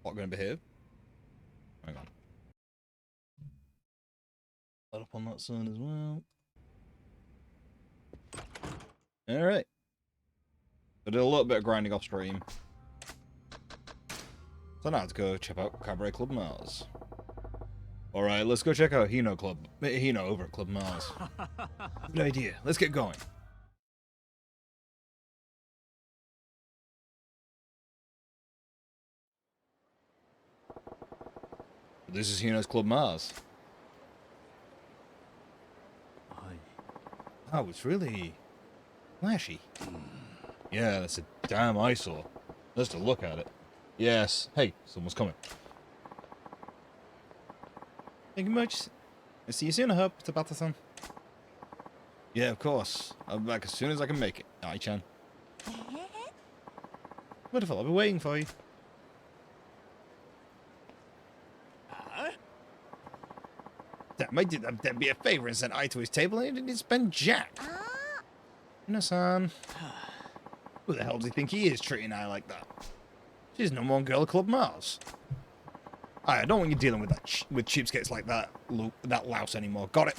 Not going to behave. Hang on. Let up on that side as well. Alright. I did a little bit of grinding off stream. So now let's go check out Cabaret Club Mars. Alright, let's go check out Hino over at Club Mars. Good idea. Let's get going. This is Hino's Club Mars. Oh, it's really flashy. Yeah, that's a damn eyesore. Just to look at it. Yes. Hey, someone's coming. Thank you much. I'll see you soon, I hope. It's about the sun. Yeah, of course. I'll be back as soon as I can make it. Ai-chan. Wonderful, I'll be waiting for you. Damn, I did that be a favor and sent Ai to his table and he didn't spend jack. Hino-san. Who the hell does he think he is treating Ai like that? She's no more girl at Club Mars. I don't want you dealing with with cheapskates like that louse anymore. Got it?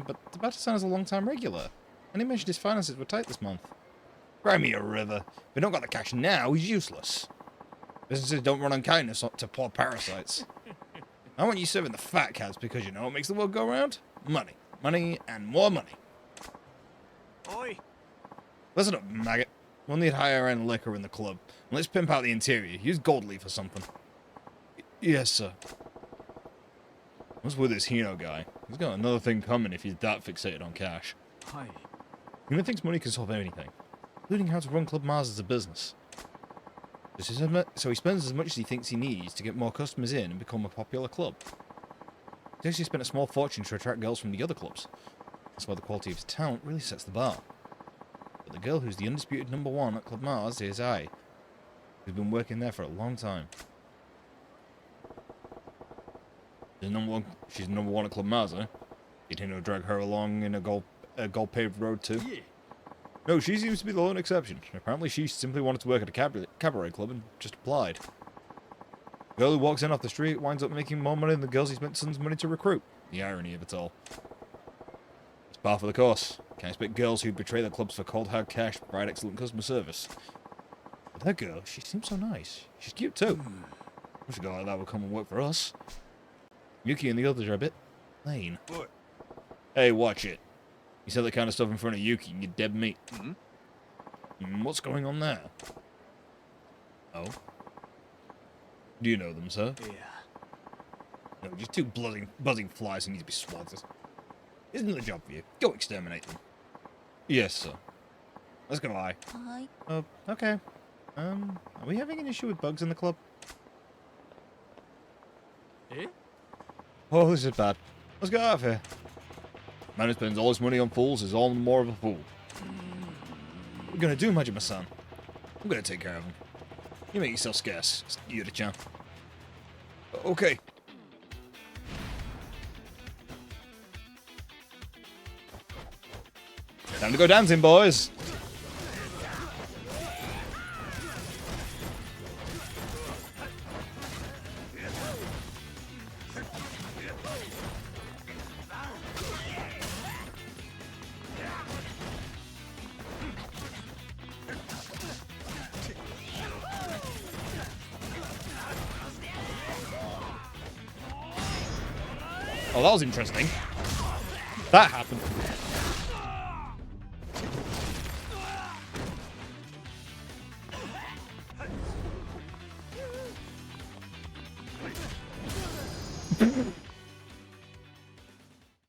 But Tabata-san is a long-time regular. And he mentioned his finances were tight this month. Cry me a river. If we don't got the cash now, he's useless. Businesses don't run on kindness to poor parasites. I want you serving the fat cats because you know what makes the world go round? Money. Money and more money. Oi! Listen up, maggot. We'll need higher-end liquor in the club. And let's pimp out the interior. Use gold leaf or something. Yes, sir. What's with this Hino guy? He's got another thing coming if he's that fixated on cash. Hi. He thinks money can solve anything, including how to run Club Mars as a business. So he spends as much as he thinks he needs to get more customers in and become a popular club. He actually spent a small fortune to attract girls from the other clubs. That's why the quality of his talent really sets the bar. But the girl who's the undisputed #1 at Club Mars is Ai, who's been working there for a long time. She's #1 at Club Mars, eh? Did Hino drag her along in a gold paved road too? Yeah. No, she seems to be the lone exception. Apparently she simply wanted to work at a cabaret club and just applied. The girl who walks in off the street winds up making more money than the girls he spent tons of money to recruit. The irony of it all. It's par for the course. Can't expect girls who betray their clubs for cold hard cash to provide excellent customer service. But that girl, she seems so nice. She's cute too. Wish a girl like that would come and work for us. Yuki and the others are a bit plain. What? Hey, watch it. You said that kind of stuff in front of Yuki and you're dead meat. What's going on there? Oh? Do you know them, sir? Yeah. No, just two buzzing flies who need to be swatted. Isn't it the job for you? Go exterminate them. Yes, sir. Let's go, Ai. Hi. Oh, okay. Are we having an issue with bugs in the club? Eh? Oh, this is bad. Let's get out of here. Man who spends all his money on fools is all the more of a fool. What are you gonna do, Majima-san? I'm gonna take care of him. You make yourself scarce, Yuta-chan. Okay. Time to go dancing, boys. Oh, that was interesting. That happened.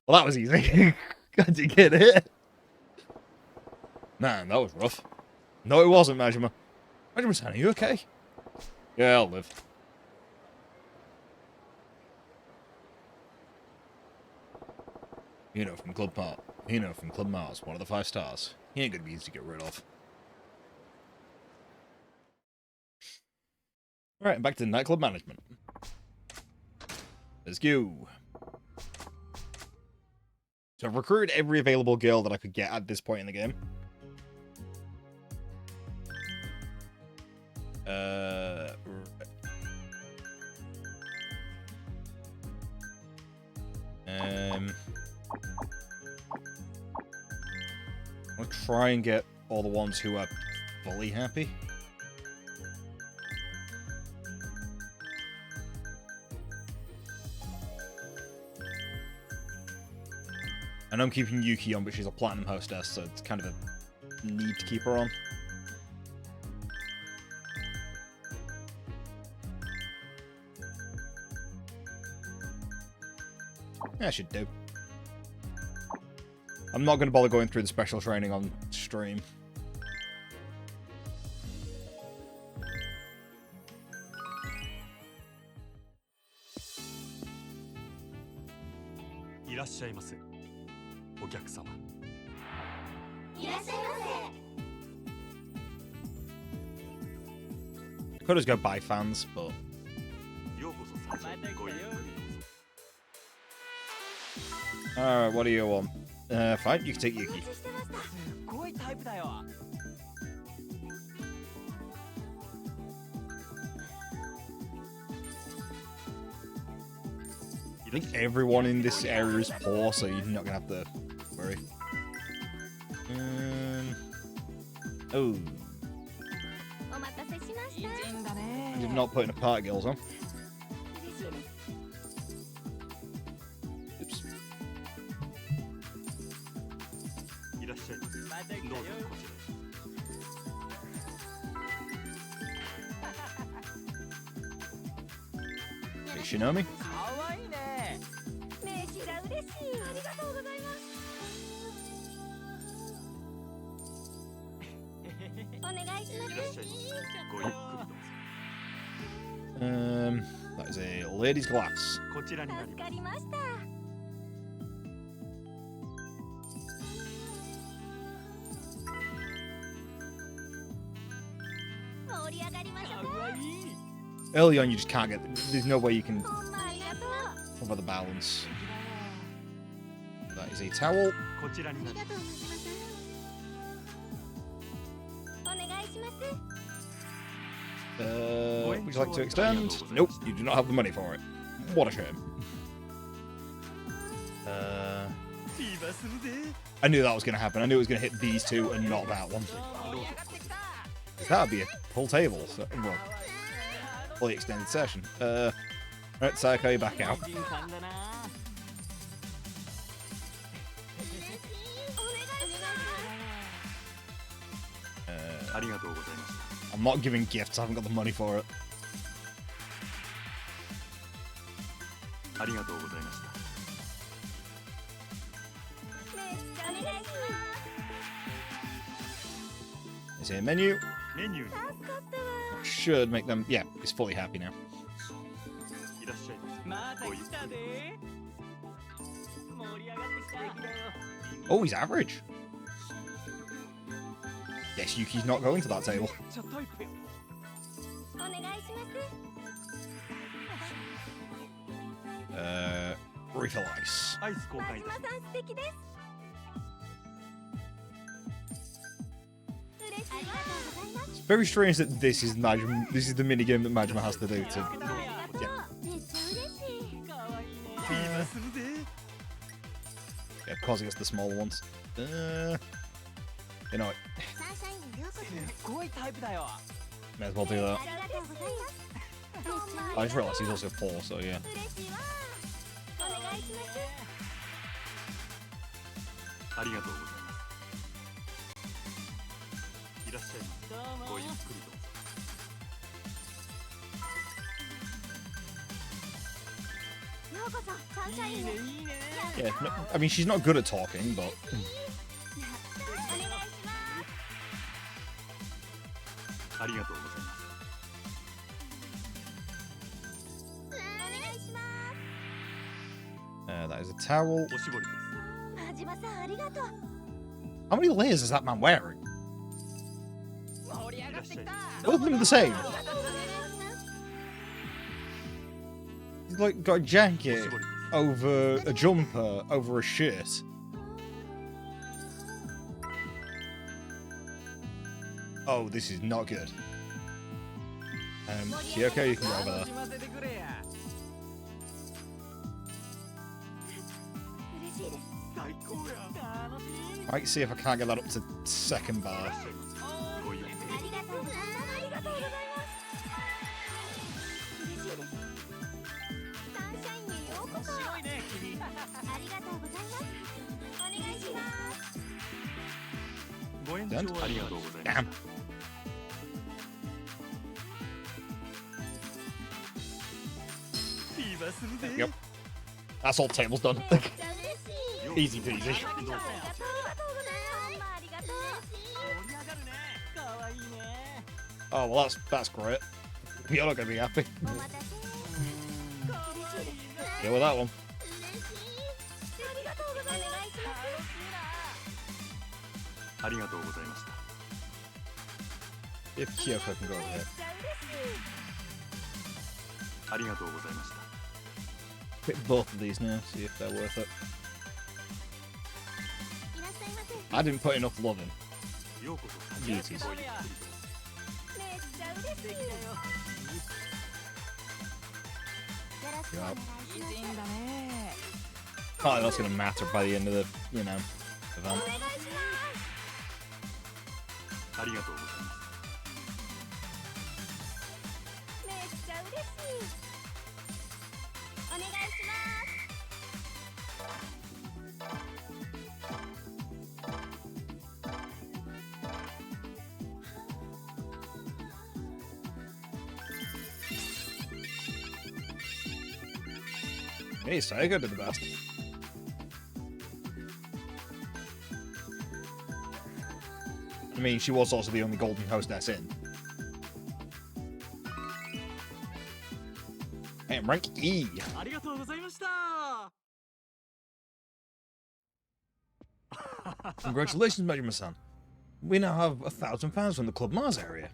Well, that was easy. Got to get it. Man, that was rough. No, it wasn't, Majima. Majima-san, are you okay? Yeah, I'll live. Hino from Club Mars, one of the 5 stars. He ain't gonna be easy to get rid of. Alright, back to nightclub management. Let's go. So I've recruited every available girl that I could get at this point in the game. want to try and get all the ones who are fully happy. I know I'm keeping Yuki on, but she's a platinum hostess, so it's kind of a need to keep her on. Yeah, I should do. I'm not going to bother going through the special training on stream. Could just go buy fans, but alright, what do you want? Fine, you can take Yuki. I think everyone in this area is poor, so you're not gonna have to worry. Oh. I did not put in a party girls on. Oops. Hey, Shinomi? That is a lady's glass. Early on, you just can't get. There's no way you can cover the balance. That is a towel. Would you like to extend? Nope, you do not have the money for it. What a shame. I knew that was going to happen. I knew it was going to hit these two and not that one. That would be a full table. So, well, fully extended session. Right, Sayaka, you back out. I'm not giving gifts, I haven't got the money for it. Is here a menu? Should make them. Yeah, he's fully happy now. Oh, he's average. Yes, Yuki's not going to that table. Refill ice. It's very strange that this is Majima. This is the minigame that Majima has to do to. Yeah. Yeah, because he gets the smaller ones. You know what? May as well do that. I just realised he's also 4, so yeah. Yeah, no, I mean, she's not good at talking, but... that is a towel. How many layers is that man wearing? Both of them are the same. He's like got a jacket over a jumper over a shirt. Oh, this is not good. Yeah, okay, you can go over there. Might see if I can't get that up to second bar. Done? Damn. Yep. That's all tables done. Easy peasy. Oh well, that's great. You're not gonna be happy. Deal with that one. If Kyoko can go over here. Pick both of these now, see if they're worth it. I didn't put enough love in. Beauties. Yep. Oh, that's gonna matter by the end of the, you know, event. Hey, Saiga did the best. I mean, she was also the only golden hostess in. And rank E. Congratulations, Majima-san. We now have 1,000 fans from the Club Mars area.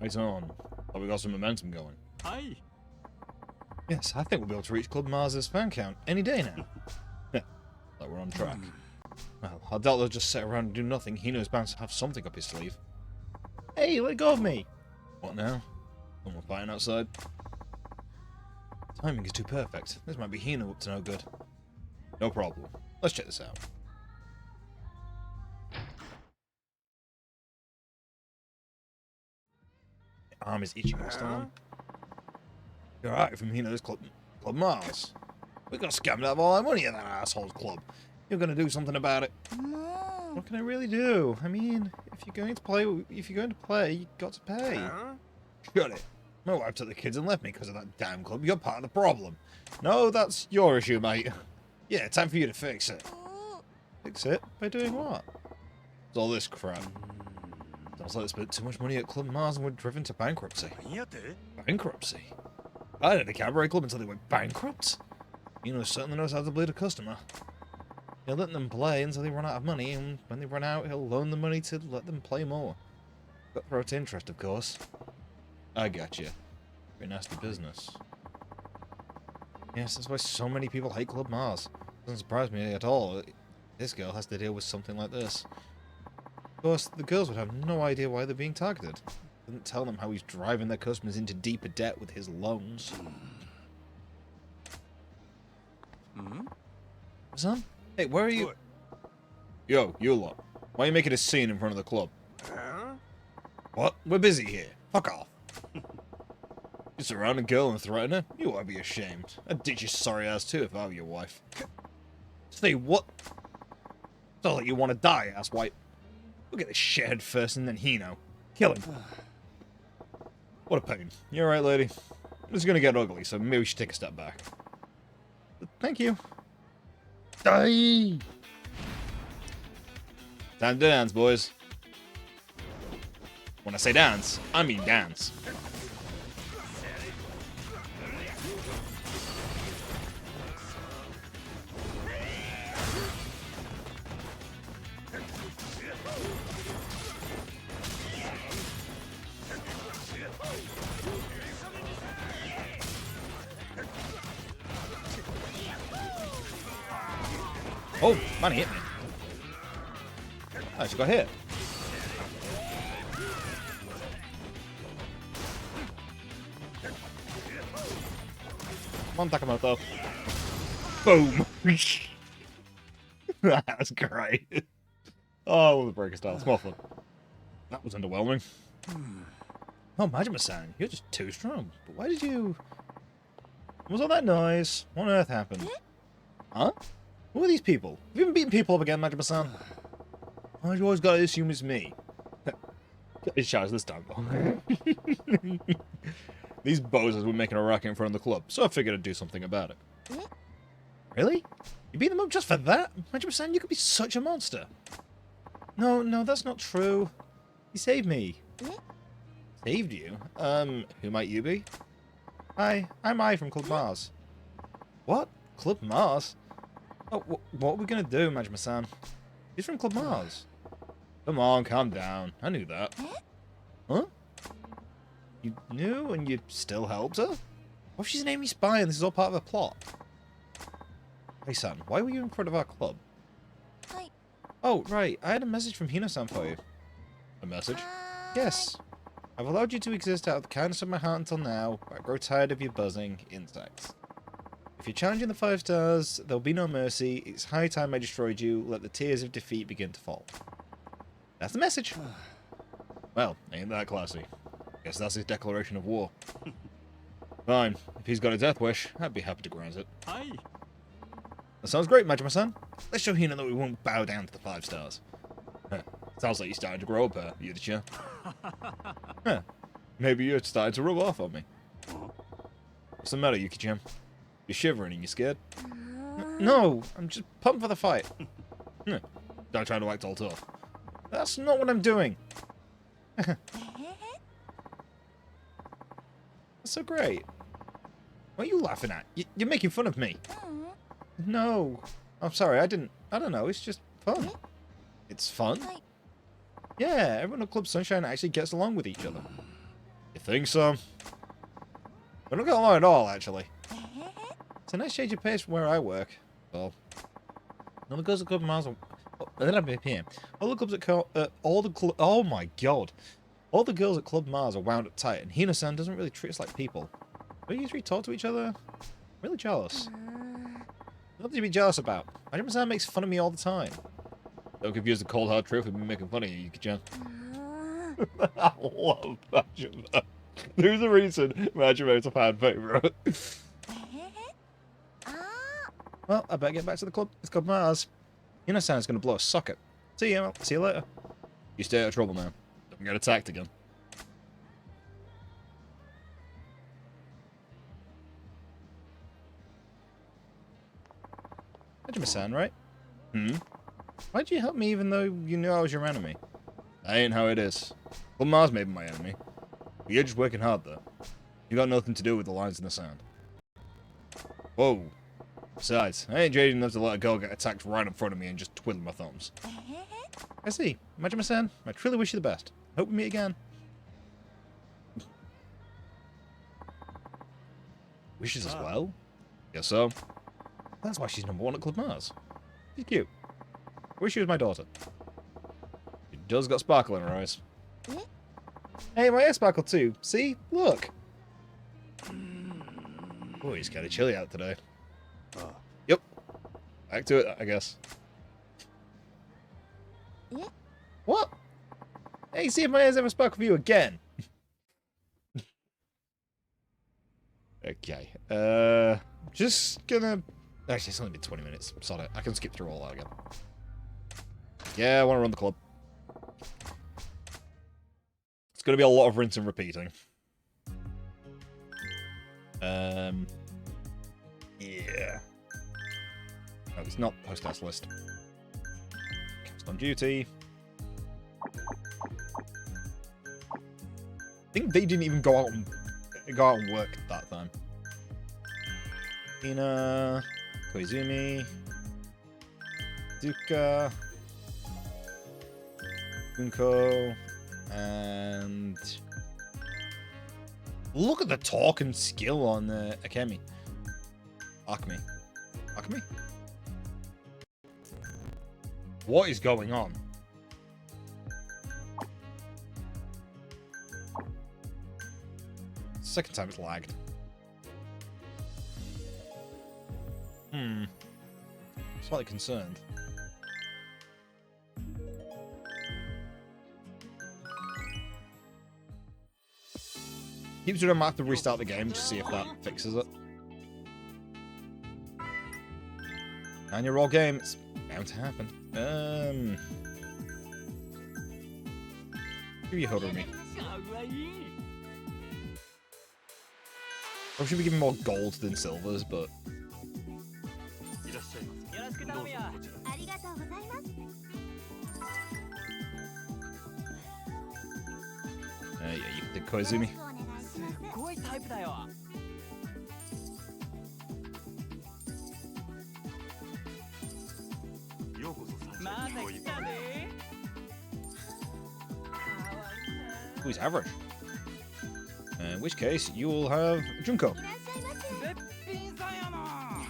Right on. But we got some momentum going. Hi. Yes, I think we'll be able to reach Club Mars's fan count any day now. Yeah, like we're on track. Well, I doubt they'll just sit around and do nothing. Hino's bound to have something up his sleeve. Hey, let go of me! What now? Someone fighting outside? Timing is too perfect. This might be Hino up to no good. No problem. Let's check this out. My arm is itching this time. You're right from Hino's Club Mars. We got scammed out of all our money at that asshole's club. You're gonna do something about it. What can I really do? I mean, if you're going to play, you got to pay. Shut it. My wife took the kids and left me because of that damn club. You're part of the problem. No, that's your issue, mate. Yeah, time for you to fix it. Fix it? By doing what? It's all this crap. Sounds like they spent too much money at Club Mars and were driven to bankruptcy. Bankruptcy? I didn't a cabaret club until they went bankrupt. Certainly knows how to bleed a customer. He'll let them play until they run out of money, and when they run out, he'll loan the money to let them play more. Cutthroat interest, of course. I gotcha. Very nasty business. Yes, that's why so many people hate Club Mars. Doesn't surprise me at all. This girl has to deal with something like this. Of course, the girls would have no idea why they're being targeted. Doesn't tell them how he's driving their customers into deeper debt with his loans. Son? Hey, where are you? Yo, you lot. Why are you making a scene in front of the club? What? We're busy here. Fuck off. You surround a girl and threaten her? You ought to be ashamed. I'd ditch your sorry ass too if I were your wife. Say what? It's not like you want to die, asswipe. Look at this shithead first and then Hino. Kill him. What a pain. You alright, lady? This is gonna get ugly, so maybe we should take a step back. Thank you. Die! Time to dance, boys. When I say dance, I mean dance. Oh, man, he hit me. I just got hit. Come on, Takamoto. Boom. That's great. Oh, the breaker style. It's more fun. That was underwhelming. Oh, Majima-san, you're just too strong. But why did you... What was all that noise? What on earth happened? Huh? Who are these people? Have you been beating people up again, Majima-san? Why do you always gotta assume it's me? It shouts this time, though. These bozos were making a racket in front of the club, so I figured I'd do something about it. Really? You beat them up just for that? Majima-san, you could be such a monster. No, that's not true. You saved me. Saved you? Who might you be? Hi, I'm I from Club Mars. What? Club Mars? Oh, what are we gonna do, Majima-san? He's from Club Mars. Come on, calm down. I knew that. Huh? You knew and you still helped her? What if she's an enemy spy and this is all part of a plot? Hey, son, why were you in front of our club? Hi. Oh, right. I had a message from Hino-san for you. A message? Yes. I've allowed you to exist out of the kindness of my heart until now, but I grow tired of your buzzing insects. If you're challenging the 5 stars, there'll be no mercy. It's high time I destroyed you. Let the tears of defeat begin to fall. That's the message. Well, ain't that classy. Guess that's his declaration of war. Fine. If he's got a death wish, I'd be happy to grant it. Hi. That sounds great, Majima-san. Let's show Hina that we won't bow down to the 5 stars. Huh. Sounds like you're starting to grow up, Yudicha. Huh. Maybe you're starting to rub off on me. What's the matter, Yuki-chan? You're shivering and you're scared? No, I'm just pumped for the fight. Don't try to act all tough. That's not what I'm doing. That's so great. What are you laughing at? You're making fun of me. No. I'm sorry, I don't know, it's just fun. It's fun? Yeah, everyone at Club Sunshine actually gets along with each other. You think so? We don't get along at all, actually. It's a nice change of pace from where I work. Well, all the girls at Club Mars are... All the clubs at oh my god. All the girls at Club Mars are wound up tight, and Hina-san doesn't really treat us like people. Don't you three talk to each other? I'm really jealous. Nothing to be jealous about. Majima-san makes fun of me all the time. Don't confuse the cold hard truth with me making fun of you, Yuki-chan. I love Majima. There's a reason Majima's a fan favourite. Well, I better get back to the club. It's Club Mars. Hina-san is going to blow a socket. See you later. You stay out of trouble now. Don't get attacked again. Majima-san, right? Why'd you help me even though you knew I was your enemy? That ain't how it is. Well, Mars may be my enemy. But you're just working hard, though. You got nothing to do with the lines in the sand. Whoa. Besides, I ain't jaded enough to let a girl get attacked right in front of me and just twiddle my thumbs. I see. Majima-san, I truly wish you the best. Hope we meet again. Wishes as well? Guess so. That's why she's #1 at Club Mars. She's cute. I wish she was my daughter. She does got sparkle in her eyes. Hey, my eyes sparkle too. See? Look. Oh, it's kind of chilly out today. Yep. Back to it, I guess. What? Hey, see if my eyes ever sparkle for you again. Okay. Just gonna... Actually, it's only been 20 minutes. Sod it. I can skip through all that again. Yeah, I want to run the club. It's going to be a lot of rinse and repeating. Yeah. No, it's not hostess list. Cast on duty. I think they didn't even go out and work that time. Hina, Koizumi, Zuka, Junko, and look at the talk and skill on Akemi. Akemi. Akemi? What is going on? Second time it's lagged. Slightly concerned. Keeps doing I might have to restart the game to see if that fixes it. 9-year-old game, it's bound to happen. Give you Hodorumi. Probably should be giving more gold than silvers, but yeah, you can take Koizumi. すごいタイプだよ。また来たね。 Oh, he's average. In which case, you will have Junko. 絶品さんやな。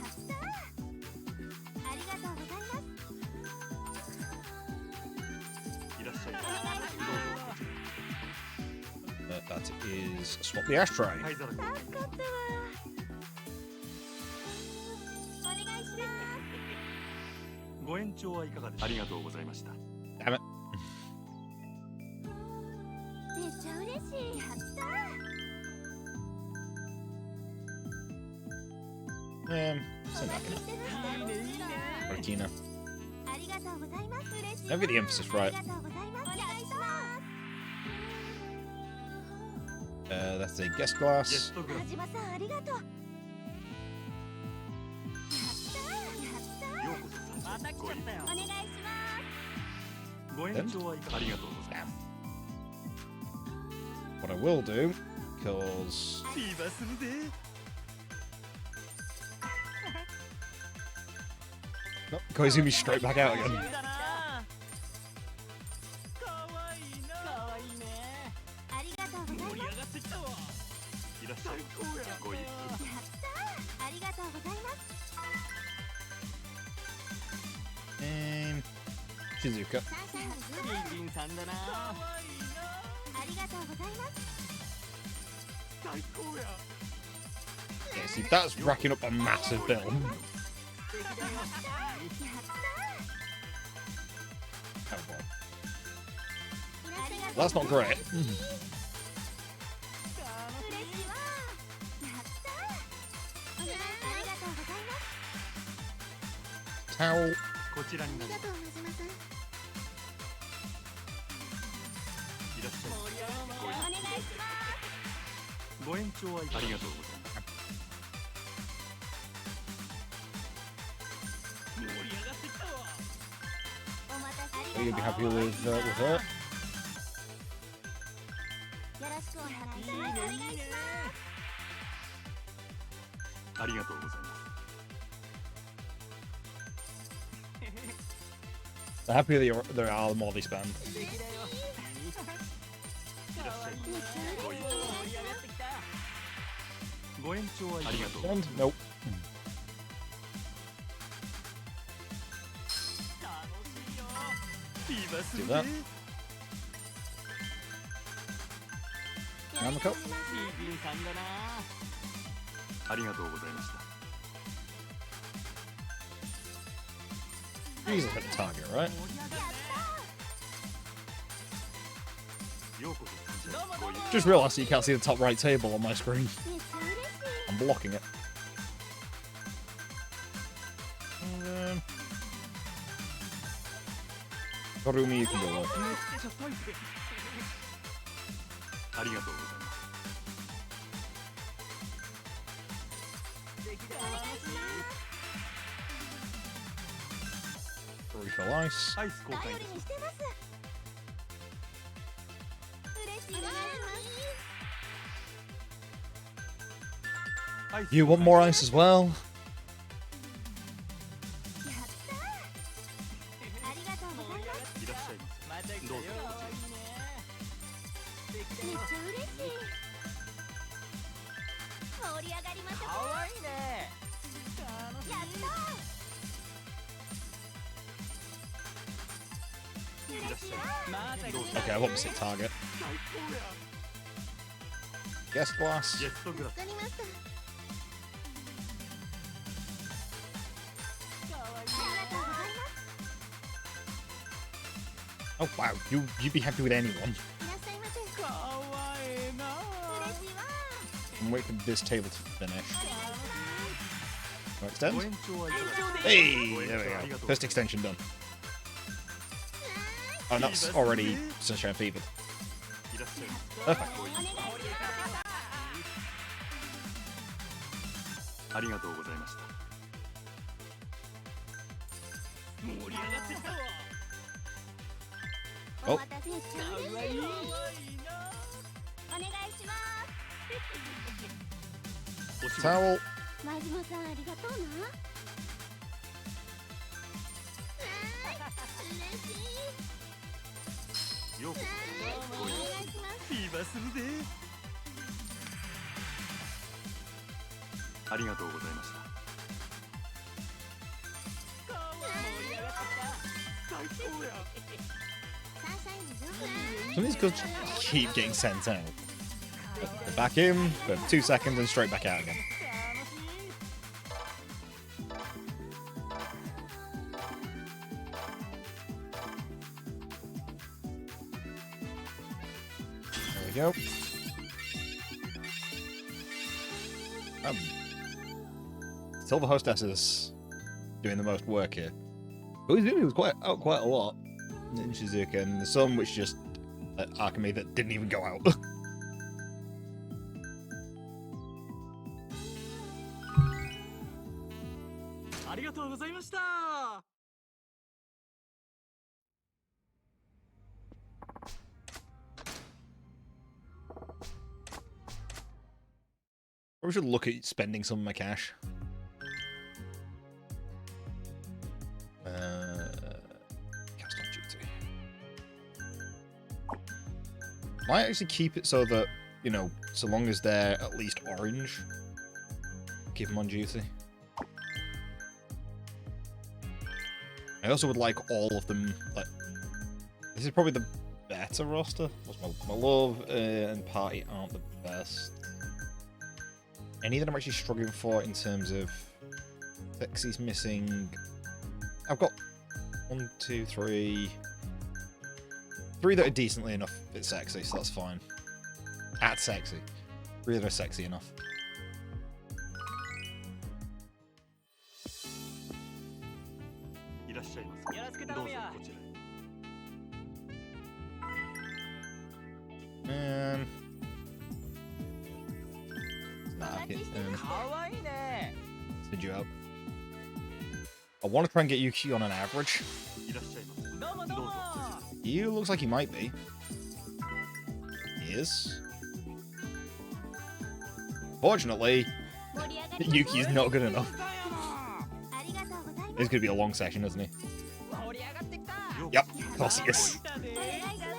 That is swap the ashtray. ご延長はいかがでしょうか。ありがとうございました。 Damn it. めっちゃ嬉しい。やったー。 Send that in. いいねいいね。 Martina. ありがとうございます。嬉しい。 Now get the emphasis right. ありがとうございます。お願いします。 That's a guest ゲ glass. ストグラス田島さんありがとう。やったー。やようこそまた来ちゃったよったー。お。願いします。ご延長はいかがありがとうございます What I will do, because フィーバーするで oh, Koizumi straight back out again. だな。かわいいな。かわいいね。ありがとうございます。盛り上がってきたわ。いらっしゃいごゆっくりやったー。ありがとうございます。 Shizuka. 美人さんだな。かわいいな。ありがとうございます。最高や Yeah, see, that's racking up a massive bill. やったー。 Oh, well. ありがとう That's not great. 嬉しいわー。やったー。お願い。ありがとうございます。 Towel. こちらになりますありがとう、真島さん。いらっしゃい盛り上がるな。お願いします。ご延長はいかがありがとうございます盛り上がってきたわ。お待たせ。 Are you gonna be happy with her? よろしくお願いします。お願いします。ありがとうございます So happy that there are the more they spend. 素敵だよ。かわいいね。ごゆっくり盛り上がってきた。ご延長はいありがとうござい And nope. 楽しいよ。ますフィーバーする Do で that. Namco. 美人さんだな。ありがとうございました Easily hit the target, right? 盛り上がるね。ようこそ参加ごゆっく Just realised that you can't see the top right table on my screen. めっちゃ嬉しい。 I'm blocking it. Harumi, you can go there. めっちゃタイプで。りありがとうございます 素敵だよ。 Refill ice. アイス交換頼りにしてます。嬉しいわー。アイス You want more ice as well? やったー。ありがとうございます。いらっしゃいままた来たよ。どうぞかわいいね。素敵だよめっちゃ嬉しい。盛り上がりましょう。かわいいね。楽しい。やったー。嬉しいわー。また来た。 Okay, I want to hit target. 最高や Guest glass. ゲストグラスわかりました。かわいいありがとうございます。 Oh wow, you'd be happy with anyone. いらっしゃいませ。かわいいな。嬉しいわー。and wait for this table to finish. Extend? ご延長はいかがですか。 Hey, there we go. First extension done. Oh, that's already Sunshine Fevered. いらっしゃいませ。 Perfect. ありがとうございました。 Oh. お待たせしちゃうですよ。お願いします。お仕事 Towel. 真島さんありがとうな。嬉しい。ようこそ。お願いします。今するで。ありがとうございました。 Some of these girls keep getting sent out. They're back in for 2 seconds and straight back out again. There we go. Silver Hostess is doing the most work here. But he's doing quite a lot in Shizuka, and there's some which just Akame that didn't even go out. ありがとうございました。 Probably should look at spending some of my cash. Cast on duty. Might actually keep it so that, you know, so long as they're at least orange, keep them on duty. I also would like all of them, like, this is probably the better roster. My love and party aren't the best. Any that I'm actually struggling for in terms of sexy's missing. I've got 1, 2, 3. 3 that are decently enough bit sexy, so that's fine. At sexy. 3 that are sexy enough. いらっしゃいませ。よろしくどうぞ頼むよ。こちらへ。 Man. Nah, I かわいいね。 send you out. I want to try and get Yuki on an average. いらっしゃいませ。どうもどうも。 You looks like he might be. He is. Fortunately, 盛り上がります。 Yuki's not good enough. ありがとうございま It's going to be a long session, isn't he? 盛り上がってきた。 Yep, of course he is. す。お願いします。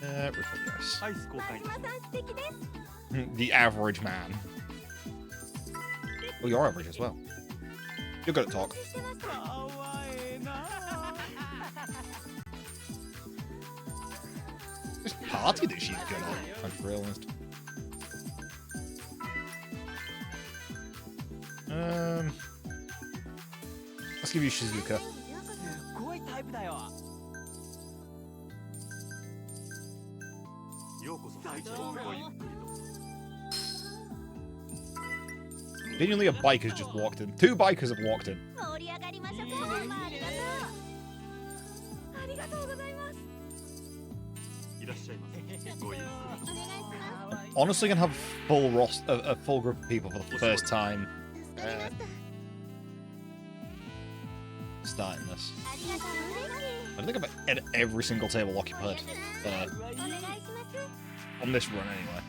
Yes. アイス交換いたし真島さん素敵です。 The average man. Well, you're average as well. You're good at talk. してます。かわいいな。 This party that she's good at, I've realised. Let's give you Shizuka. すごいタイプだよ。 ようこそ最長ごゆっくりと。 Genuinely, a biker's just walked in. 2 bikers have walked in. 盛り上がりましょう。ありがとう。ありがとうございます。いらっしゃいませ。ごゆっくりと。お願いしま Honestly, gonna have a full group of people for the first time す。助かりました。 starting this. ありがとう。嬉しい。 I don't think I've had every single table occupied お願いします。 on this run anyway.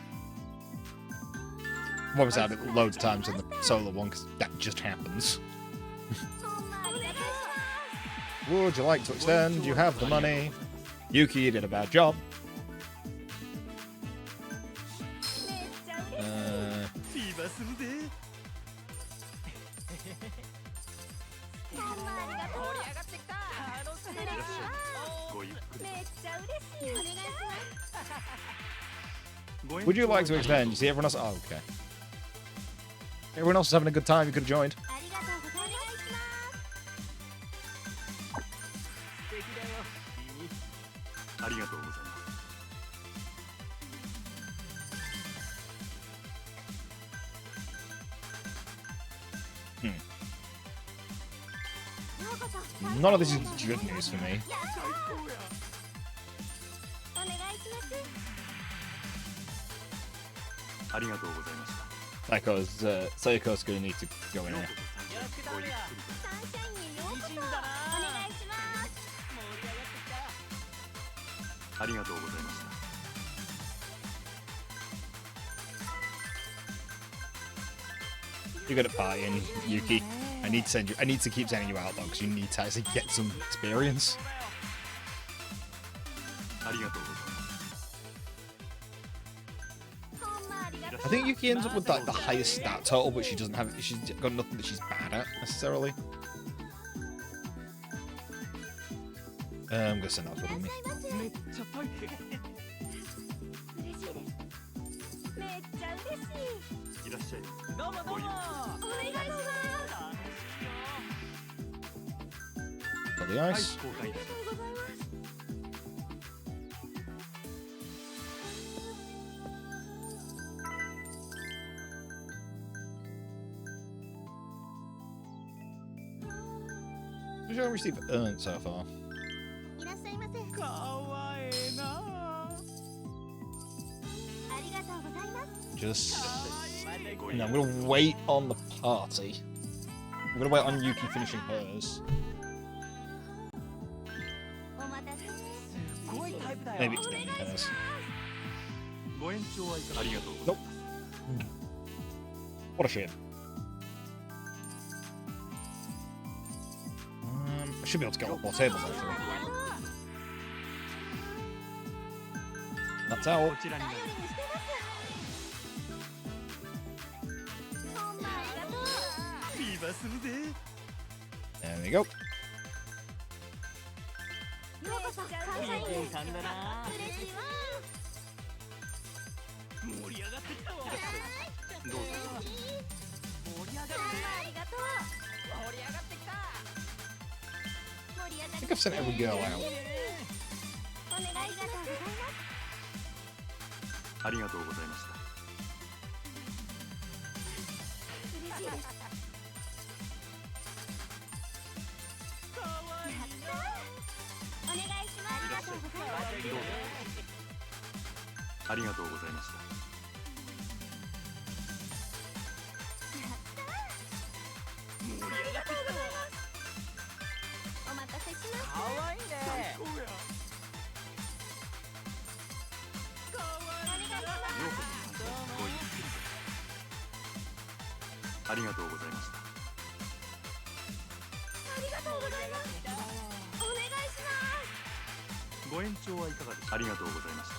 I've obviously had it loads of times in the solo one because that just happens. ほんまお願いします。 Would you like to extend? You have the money. Yuki, you did a bad job. めっちゃ嬉しい。今するで。ほんまありがとう。盛り上がってきた。楽しいらっしゃいませ。ごゆっくりめっちゃ嬉しい。お願いします。と。 Would you like to extend? You see, everyone else. Oh, okay. Everyone else is having a good time. You could have joined. ありがとうございます。素敵だよ。ありがとうございます。None of this is good news for me. お願いします。ありがとうございました。 Sayuko's gonna need to go in here. ごゆっくりと。サンシャインにようこそ。お願いします。ありがとうございました。 You're good at partying, Yuki. I need to keep sending you out though, because you need to actually get some experience. ありがとうございます。 I think Yuki ends up with like the highest stat total, but she doesn't have. She's got nothing that she's bad at necessarily. I'm gonna send that for me. めっちゃタイプ。嬉しいです。めっちゃ嬉しい。いらっしゃい。どうもどうも。お願いします。 Got the はい、 ice. 公開です。 ございます。 How much have I received earned so far? いらっしゃいませ。かわええな。ありがとうございます。 Just. ご No, ゆっ I'm くり gonna wait on the party. I'm gonna wait on Yuki finishing hers. お待たせ。すごいタイプだよ。 Maybe extending hers. ご延長はいかがありがとうございます。 What a shame. I should be able to get up more tables actually. That's こ out. ちらになります。 ほんまありがとう。ビーバーするぜ。 There we go. ようこそ。サンシャインに。いい感じだな。嬉しいわ。盛り上がってきたわ。どうぞ。盛り上がるほんまありがとう。盛り上がってきた。盛り上が I り think I've sent every girl out. お願いします。ありがとうございました。 嬉しいです。かわいいな。お願いします。ありがとうございます。どうぞ。ありがとうございました。 ありがとうございます。お待たせしました。かわいいね。おや。かわいいな。ようこそ参加。ごゆっくりと。ありがとうございました。 ありがとうございます。お願いします。ご延長はいかがですか。ありがとうございました。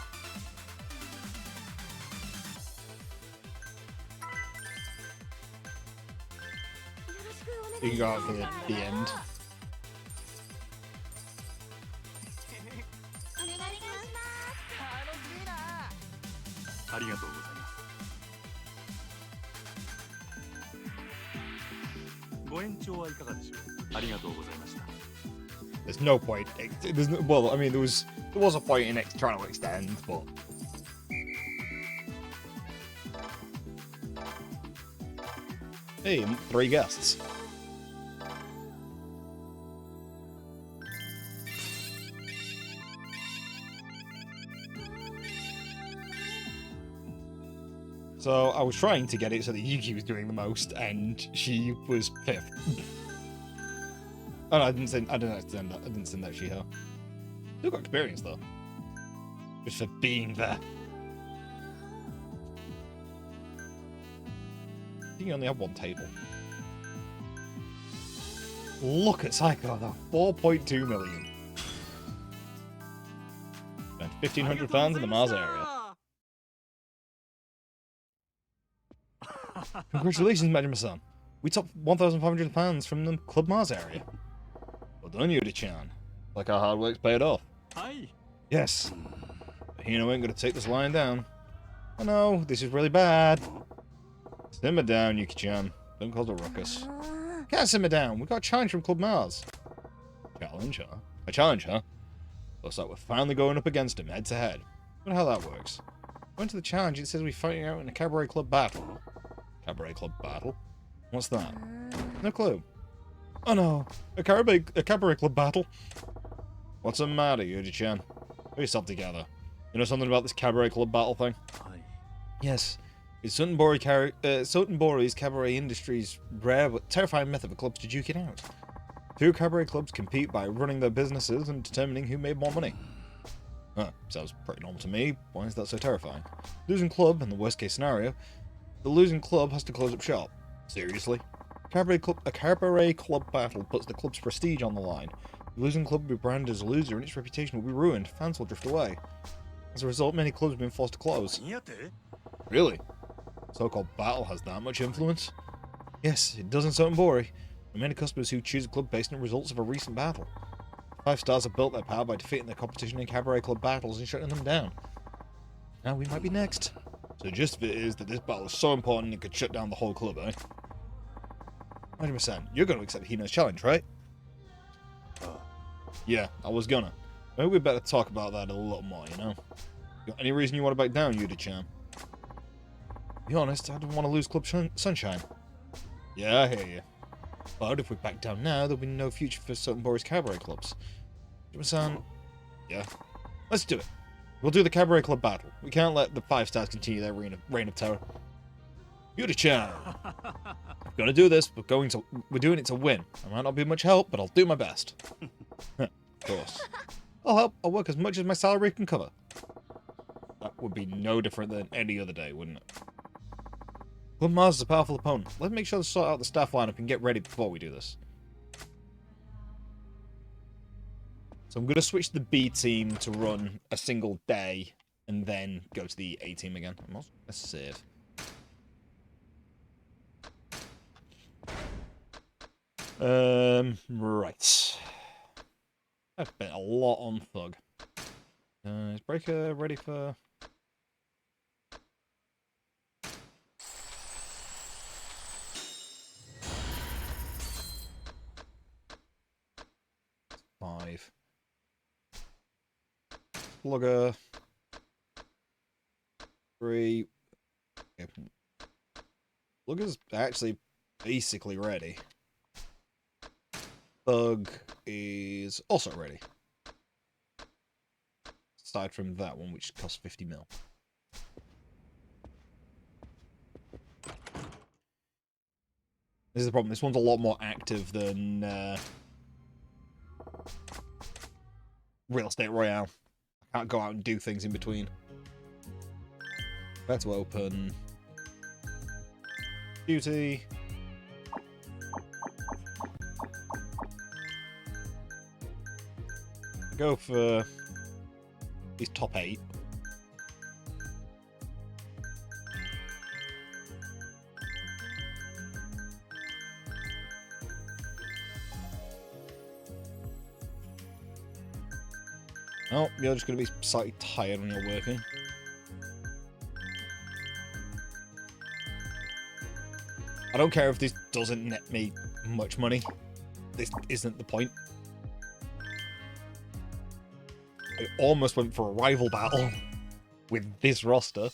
よろしくお願 You い can し go ま out for the end. す。お願いします。楽しいな。ありがとうございます。 ご延長はいかがでしょう。ありがとうございました。 There's no point. There's no, well, I mean, there was a point in trying to extend, but hey, 3 guests. So I was trying to get it so that Yuki was doing the most, and she was 5th. Oh no, I didn't send that Shiho. Still got experience though. Just for being there. I think you only have 1 table. Look at Psycho though. 4.2 million. Spent 1,500 fans in the Mars area. Congratulations, Majima-san. We topped 1,500 fans from the Club Mars area. Well done, Yuri-chan. Like our hard work's paid off. はい。 Yes. But Hino ain't gonna take this lying down. Oh no, this is really bad. Simmer down, Yuki-chan. Don't cause a ruckus. Can't simmer down. We got a challenge from Club Mars. Challenge, huh? A challenge, huh? Looks like we're finally going up against him, head to head. Wonder how that works. Going to the challenge, it says we're fighting out in a cabaret club battle. Cabaret club battle? What's that? No clue. Oh no, a cabaret club battle. What's the matter, Yuji-chan? Put yourself together. You know something about this cabaret club battle thing? Yes. It's Sotenbori's cabaret industry's rare but terrifying method for clubs to duke it out. Two cabaret clubs compete by running their businesses and determining who made more money. Huh, sounds pretty normal to me. Why is that so terrifying? Losing club, in the worst case scenario, the losing club has to close up shop. Seriously? A cabaret club battle puts the club's prestige on the line. The losing club will be branded as a loser and its reputation will be ruined. Fans will drift away. As a result, many clubs have been forced to close. Really? So-called battle has that much influence? Yes, it does in Sotenbori. There are many customers who choose a club based on the results of a recent battle. 5 stars have built their power by defeating their competition in cabaret club battles and shutting them down. Now we might be next. So the gist of it is that this battle is so important it could shut down the whole club, eh? 100%. You're going to accept Hino's challenge, right? Yeah, I was gonna. Maybe we better talk about that a little more, you know? Got any reason you want to back down, Yuji-chan? To be honest, I don't want to lose Club Sunshine. Yeah, I hear you. But if we back down now, there'll be no future for Sotenbori's cabaret clubs. Jima-san, yeah. Let's do it. We'll do the cabaret club battle. We can't let the 5 stars continue their reign of terror. Yuji-chan! We're gonna do this, we're doing it to win. I might not be much help, but I'll do my best. Of course. I'll help. I'll work as much as my salary can cover. That would be no different than any other day, wouldn't it? Club Mars is a powerful opponent. Let's make sure to sort out the staff lineup and get ready before we do this. So I'm going to switch the B team to run a single day and then go to the A team again. I'm also going to save. Right. I've spent a lot on Thug. Is Breaker ready for... Five. Slugger. 3. Okay. Slugger's actually basically ready. Thug is also ready. Aside from that one, which costs 50 mil. This is the problem. This one's a lot more active than Real Estate Royale. I can't go out and do things in between. Where to open. Duty. Go for these top 8. Oh, you're just going to be slightly tired when you're working. I don't care if this doesn't net me much money. This isn't the point. I almost went for a rival battle with this roster.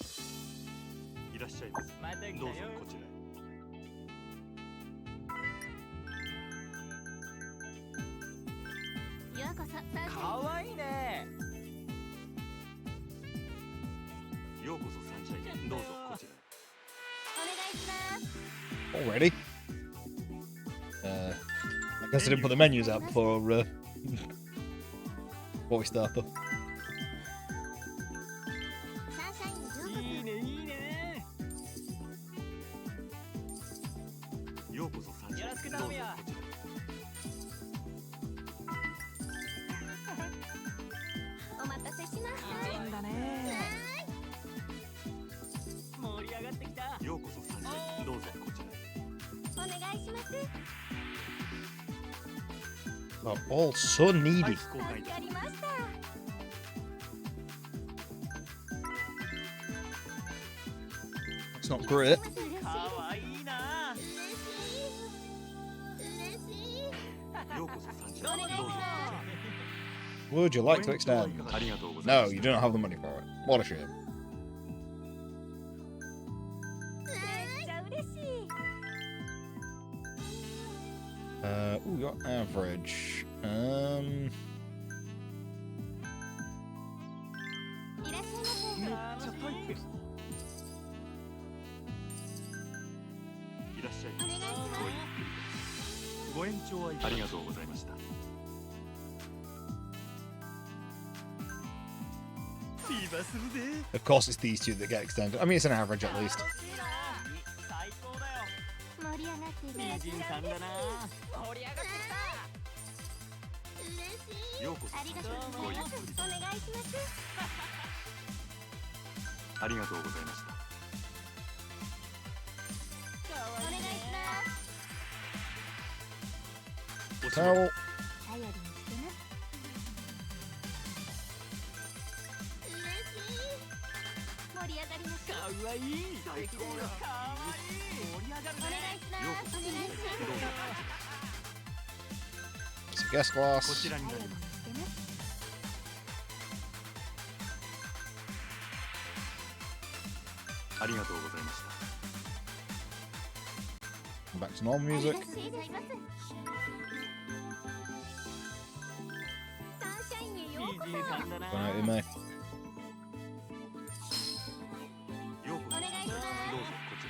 Already? I guess I didn't put the menus out before before we start though. Oh, all so needy. It's not great. Would you like to extend? No, you don't have the money for it. What a shame. Ooh, you're average. いらっしゃいませ。めっちゃタイプです。いらっしゃい。お願いします。ごゆっくりご延長はありがとうございました。フィーバーするで。 Of course, it's these two that get extended. I mean, it's an average at least. 最高だよ。盛り上がっていただ名き人さんだな。盛り上がって嬉しい。ようこそありがとうございます。お願いします。ありがとうございました。お願いします。おし So, まい。頼りにしてます。嬉しい。盛り上がりましょう。かわいい。最高だ。かわいい。盛り上がるお願いします。お願いします。 it's a guest こ glass. ちらにな頼りにります。してます。ありがとうございました。 Back to normal music. ありがとうございます。サンシャインへようこ名そ。人さんだな。 Going out in May. ようこそ。お願いします。どうぞこち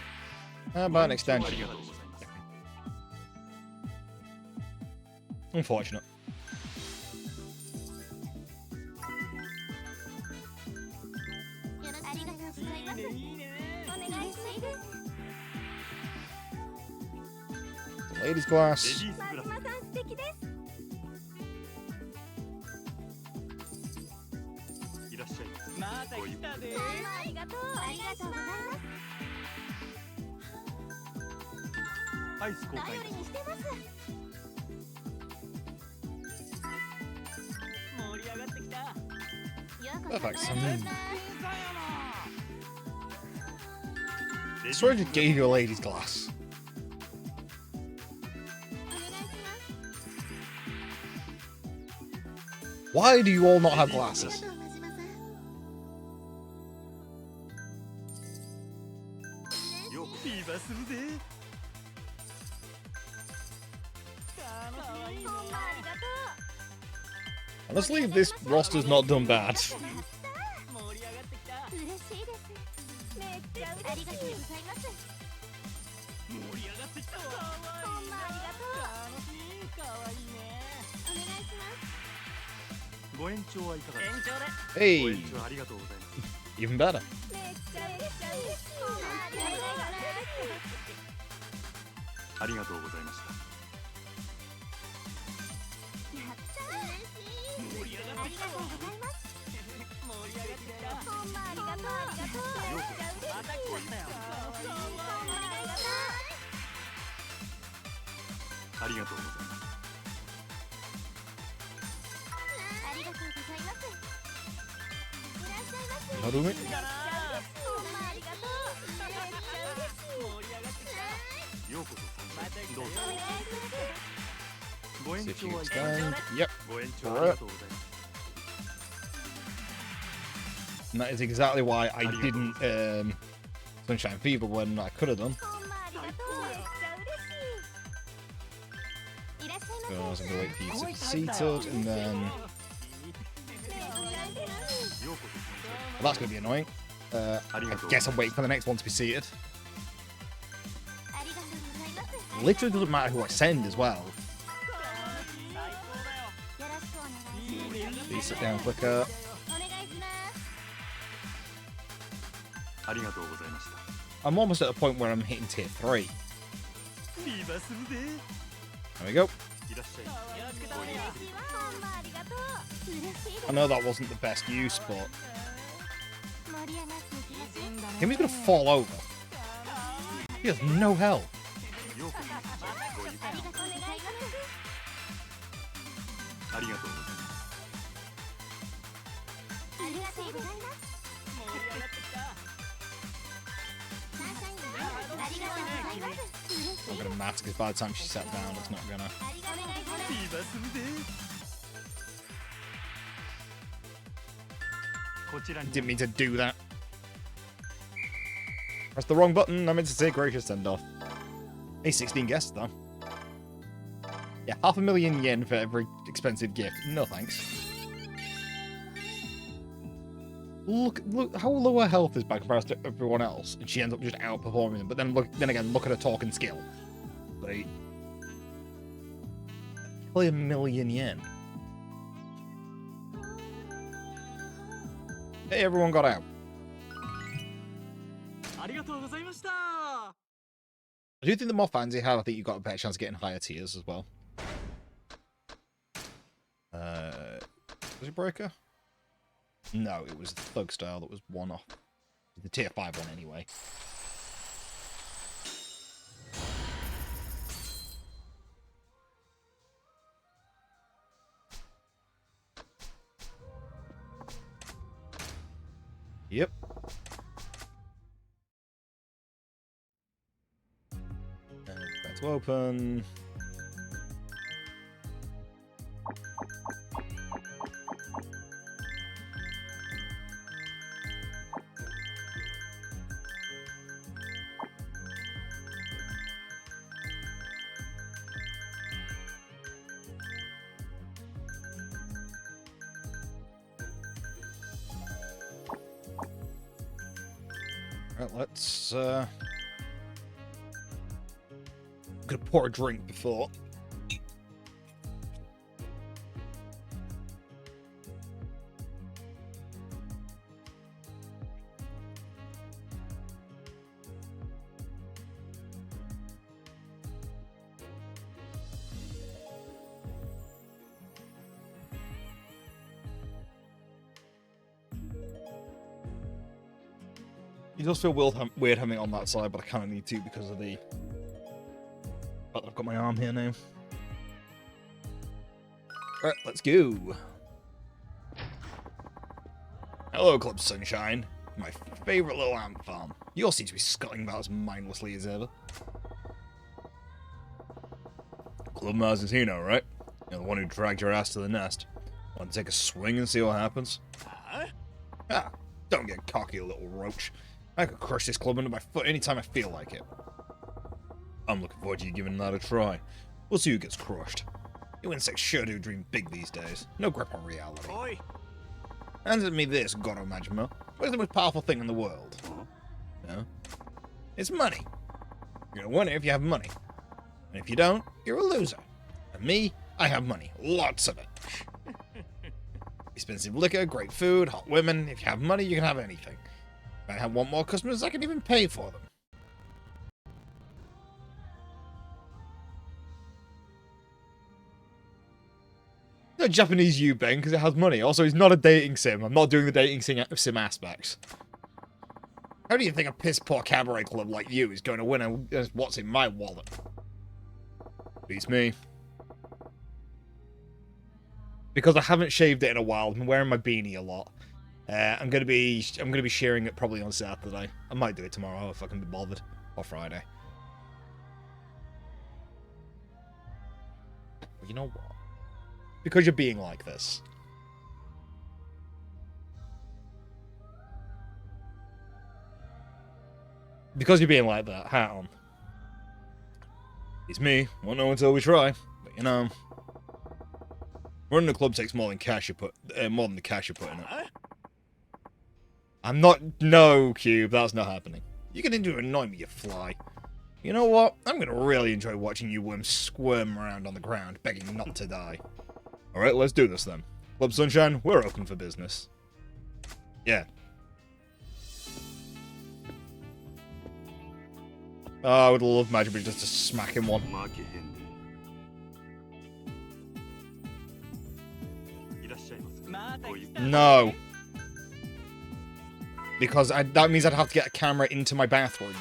How ら。 about an あり extension? がとうございます。 Unfortunate. よろしくありがとうございます。いいねいいね。お願いします。 Ladies レ glass. ディースグラス。真島さん素敵です。いらっしゃいませ。また来たで。どうもありがとう。ありがとうございます。アイス交換頼りにしてます。盛り上がってきた。ようこそ。 Perfect. お願いします。 レディース Sorry, I just gave you a ladies glass. お願いします。 Why do you all not have ありが glasses? とう、真島さん。ようこそ。フィーバーするで。楽しい。ほんまありがとう。 Honestly, this roster's not done bad. 盛り上がってきた。嬉しいです。めっちゃ嬉しい。ありがとうございます。盛り上がってきたわ。ほんまありがとう。楽しい。かわいいね。お願いします。ご延長はいかがですか。延長で。ご Hey, 延長ありがとうございます。 even better. めっちゃ嬉しい。ほんまありがとうございます。ありがとうございました。やったー。嬉しい。盛り上がありってきたわ。がとうございます。盛り上がってきた。ほんまありがとう。ありがとう。めっちゃ嬉しい。また来ちゃったよ。ほんまありがとう。ありがとうございます。ありがとうございます。いらっしゃいませ。 How do we? めっちゃ嬉しい。ほんまありがとう。めっちゃ嬉しい。盛り上がってきた。ようこそまた来たよ。どうぞ。お願いしご延 See if 長 you はいかが extend. Yep, ご延長ありがとうございます。 and that is exactly why I didn't Sunshine Fever when I could have done. ます。ほんまありがとう。めっちゃ嬉しい。いらっしゃい So I ま was せ。 going to wait for you to be seated, and then お願いします。ようこそ well, that's going to be annoying. I guess I'm waiting for the next one to be seated. ありがとうございます。 Literally doesn't matter who I send as well. よろしくお願いします。 Please sit down quicker. お願いします。ありがとうございました。 I'm almost at a point where I'm hitting tier 3. フィーバーするで。 There we go. いらっしゃいまよろしく頼むよ。ほんまありがとう。嬉しいです。 I know that wasn't the best use, but 盛り上がっていきます。 him is going to fall over. He has no health. せ。ようこそごゆっくりありがとうございます。ありがとうございます。ありがとうございます。盛り上がってきた。サンシャインありがとうございます。嬉しい。 Not going to matter because by the time she sat down, it's not going to. ありがとうございます。フィーバーするで。こちらに Didn't mean to do that. Pressed the wrong button. I meant to say gracious send off. Hey, 16 guests though. Yeah, 500,000 yen for every expensive gift. No thanks. Look how low her health is by comparison to everyone else, and she ends up just outperforming them. But then again, look at her talking skill. Like, only 1,000,000 yen. Hey, everyone got out. ありがとうございました。 I do think the more fans you have, I think you've got a better chance of getting higher tiers as well. Was it Breaker? No, it was the Thug Style that was one off. The tier 5 one anyway. Yep. And back to open. Right, let's I'm gonna pour a drink before. It does feel weird having it on that side, but I kind of need to because of the... But I've got my arm here now. Right, let's go. Hello, Club Sunshine. My favourite little ant farm. You all seem to be scuttling about as mindlessly as ever. Club Mars is here now, right? You're the one who dragged your ass to the nest. Want to take a swing and see what happens? Ah, don't get cocky, little roach. I could crush this club under my foot anytime I feel like it. I'm looking forward to you giving that a try. We'll see who gets crushed. You insects sure do dream big these days. No grip on reality. Oi. Answer me this, Goro Majima. What's the most powerful thing in the world? No? It's money. You're a winner if you have money. And if you don't, you're a loser. And me, I have money. Lots of it. Expensive liquor, great food, hot women. If you have money, you can have anything. If I want more customers, I can even pay for them. No Japanese U-Bang because it has money. Also, it's not a dating sim. I'm not doing the dating sim aspects. How do you think a piss-poor cabaret club like you is going to win what's in my wallet? Beats me. Because I haven't shaved it in a while. I've been wearing my beanie a lot. I'm gonna be sharing it probably on Saturday. I might do it tomorrow if I can be bothered, or Friday. But you know what? Because you're being like this. Because you're being like that, hat on. It's me. Won't know until we try. But you know, running a club takes more than cash you put, more than the cash you put in it. I'm not. No, Cube, that's not happening. You're going to annoy me, you fly. You know what? I'm going to really enjoy watching you worms squirm around on the ground, begging not to die. Alright, let's do this then. Club Sunshine, we're open for business. Yeah. Oh, I would love Magic just to smack him one. No. Because that means I'd have to get a camera into my bathroom.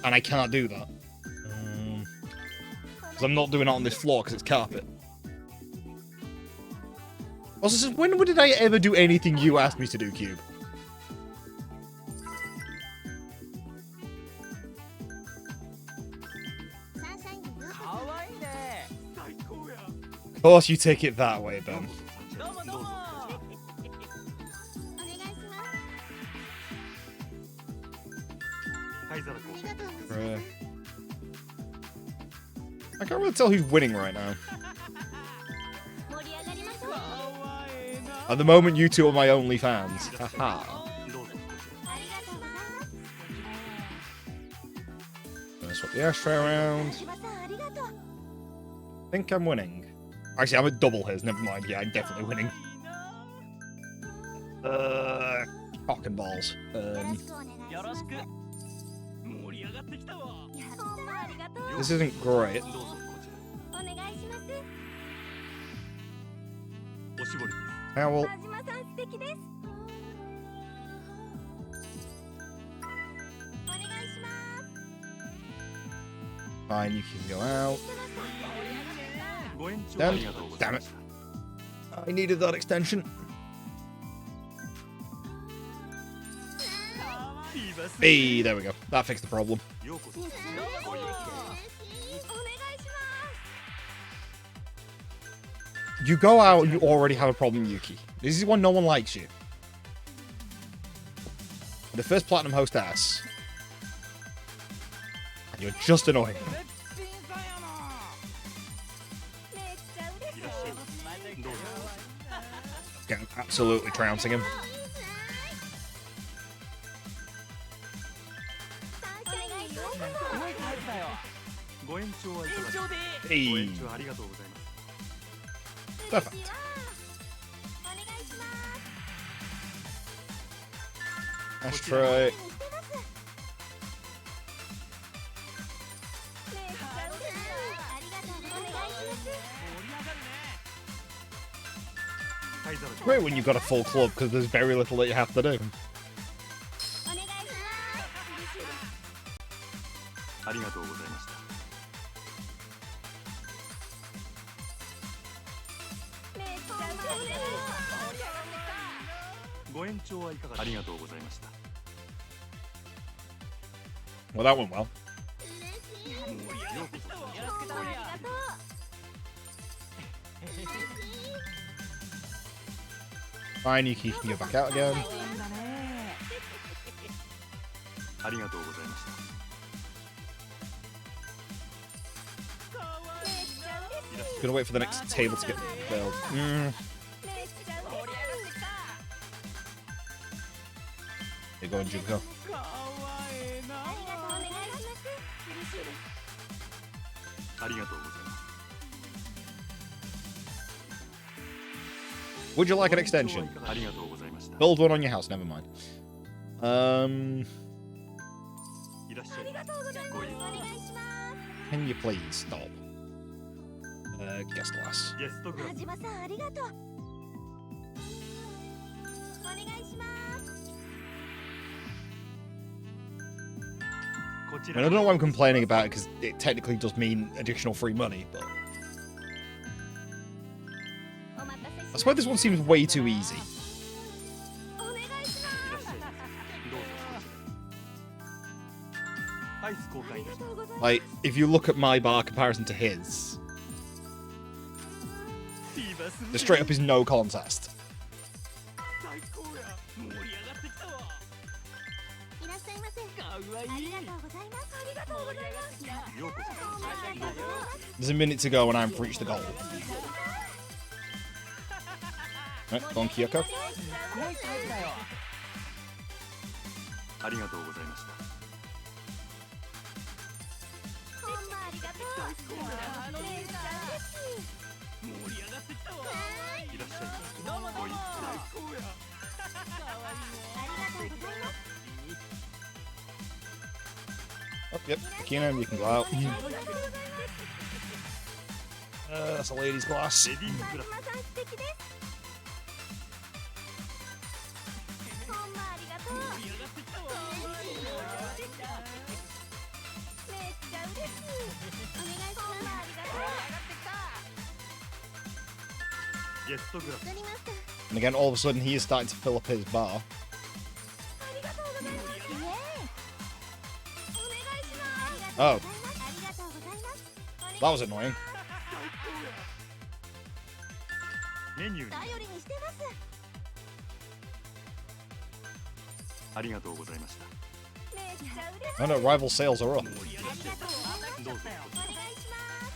And I cannot do that. Because I'm not doing it on this floor because it's carpet. Also, when did I ever do anything you asked me to do, Cube? Of course you take it that way, Ben. I can't really tell who's winning right now. 盛り上がりましょう。 At the moment, you two are my only fans. Haha. どうぞこちありがとうございます。 Gonna swap the ashtray around. 田島さんありがとう。 Think I'm winning. Actually, I'm at double his. Never mind. Yeah, I'm definitely winning. Cock and balls. よろしくお願いします。よろしく盛り上がってきたわ。ほんまありがとう。 This isn't great. らどうぞこちらお願いします。おしぼり Towel. 田島さん素敵です。お願いします。 Fine, you can go out. ご延長 Done. ありがとうございました I needed that extension. いいバス Hey, there we go. That fixed the problem. ようこそ お願いしま You go out and you already have a problem, Yuki. This is when no one likes you. The first platinum hostess. And you're just annoying. す。めっちゃ嬉しい。いらっしゃいませどうぞ Getting absolutely trouncing him. お願いします。すごいタイプだよ。ご延長はいかがですか Hey. ご延長ありがとうございます Perfect. お願いします。 Ashtray. めっちゃ嬉しい。ありがとう。お願いします。盛り上がるね。灰皿 Great when you've got a full club because there's very little that you have to do. お願いします。嬉しいです。ありがとうございました めっちゃ嬉しい。ご延長はいかがありがとうございました Well, that went well. 嬉しい。ようこそ よろしく頼むよ。ありがとう。嬉しい。 Fine, Yuki, you can go back out again. いいんだね。ありがとうございました めっちゃ嬉しい。 Gonna wait for the next table to get filled. めっちゃ嬉しい。 Here, go and Juke, go. かわいいな。ありがとう。お願いします。嬉しいです。ありがとうございます Would you like an extension? ありがとうございました Build one on your house, never mind. いらっしゃいありがとうございます。お願いします。 Can you please stop? Guest glass. ゲストグラス田島さんありがとう。お願いします。こち I mean, ら I don't know why I'm complaining about it because it technically does mean additional free money, but お待たせし I まし swear this one seems way too easy. た。お願いしまいらっしゃいませどうぞこちらアイス交す。あ換いたしりがとうございます。 Like, if you look at my bar comparison to his, いいバス the straight up is no contest. 最高や。盛り上がってきたわ。いらっしゃいませ。かわいい。ありがとうございます。ありがとうございます。ようこそ There's a minute to go and I've reached the goal. Right, go on, Kyoko. すごいタイプだよ。ありがとうございました ほんまありがとう。めっちゃ嬉しい。盛り上がってきたわ。いらっしゃいませどうもどうも。ご一最高や。かわいいね。ありがとうございます。 Oh, yep, Keenan, you can go out. ありがとうございます。 That's a lady's glass. レディースグラス田島さん素敵です。ほんまありがとう。盛り上がってきたわ。めっちゃ嬉しい。お願いします。ほんまありがとう。ゲストグラスわかりました。 And again, all of a sudden, he is starting to fill up his bar. ありがとうございます。イエーイ。お願いします。ありがとうございます。ありがとうございます。 That was annoying. メニューに頼りにしてます。ありがとうございましためっちゃ嬉しい。 No, no, rival sales are up. 盛り上がってきたわ。どうぞこちお願いします。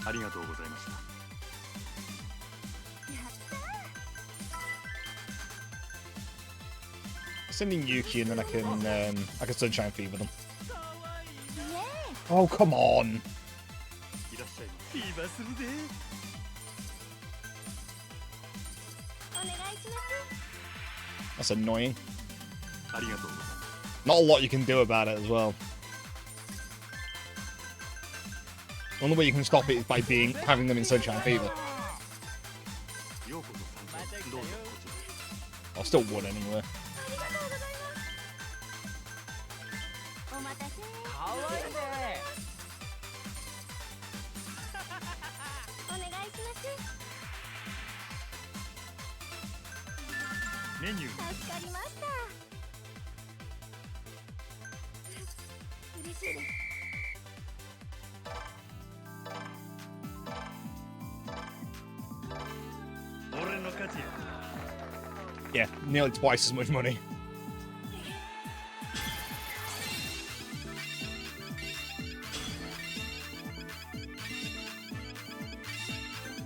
ありがとうございました。 Sending Yuki and then I can sunshine fever them. Oh, come on. いらっしゃいま今するぜ。 That's annoying. す。ありがとうございます。 Not a lot you can do about it as well. The only way you can stop it is by having them in sunshine fever. ようこそ参上。どうぞこちらへ。 I'll still would anyway. お待たせ。かわいいね。お願いします。メニュー。 助かりました。嬉しいです。 俺の勝ちや。 Yeah, nearly twice as much money.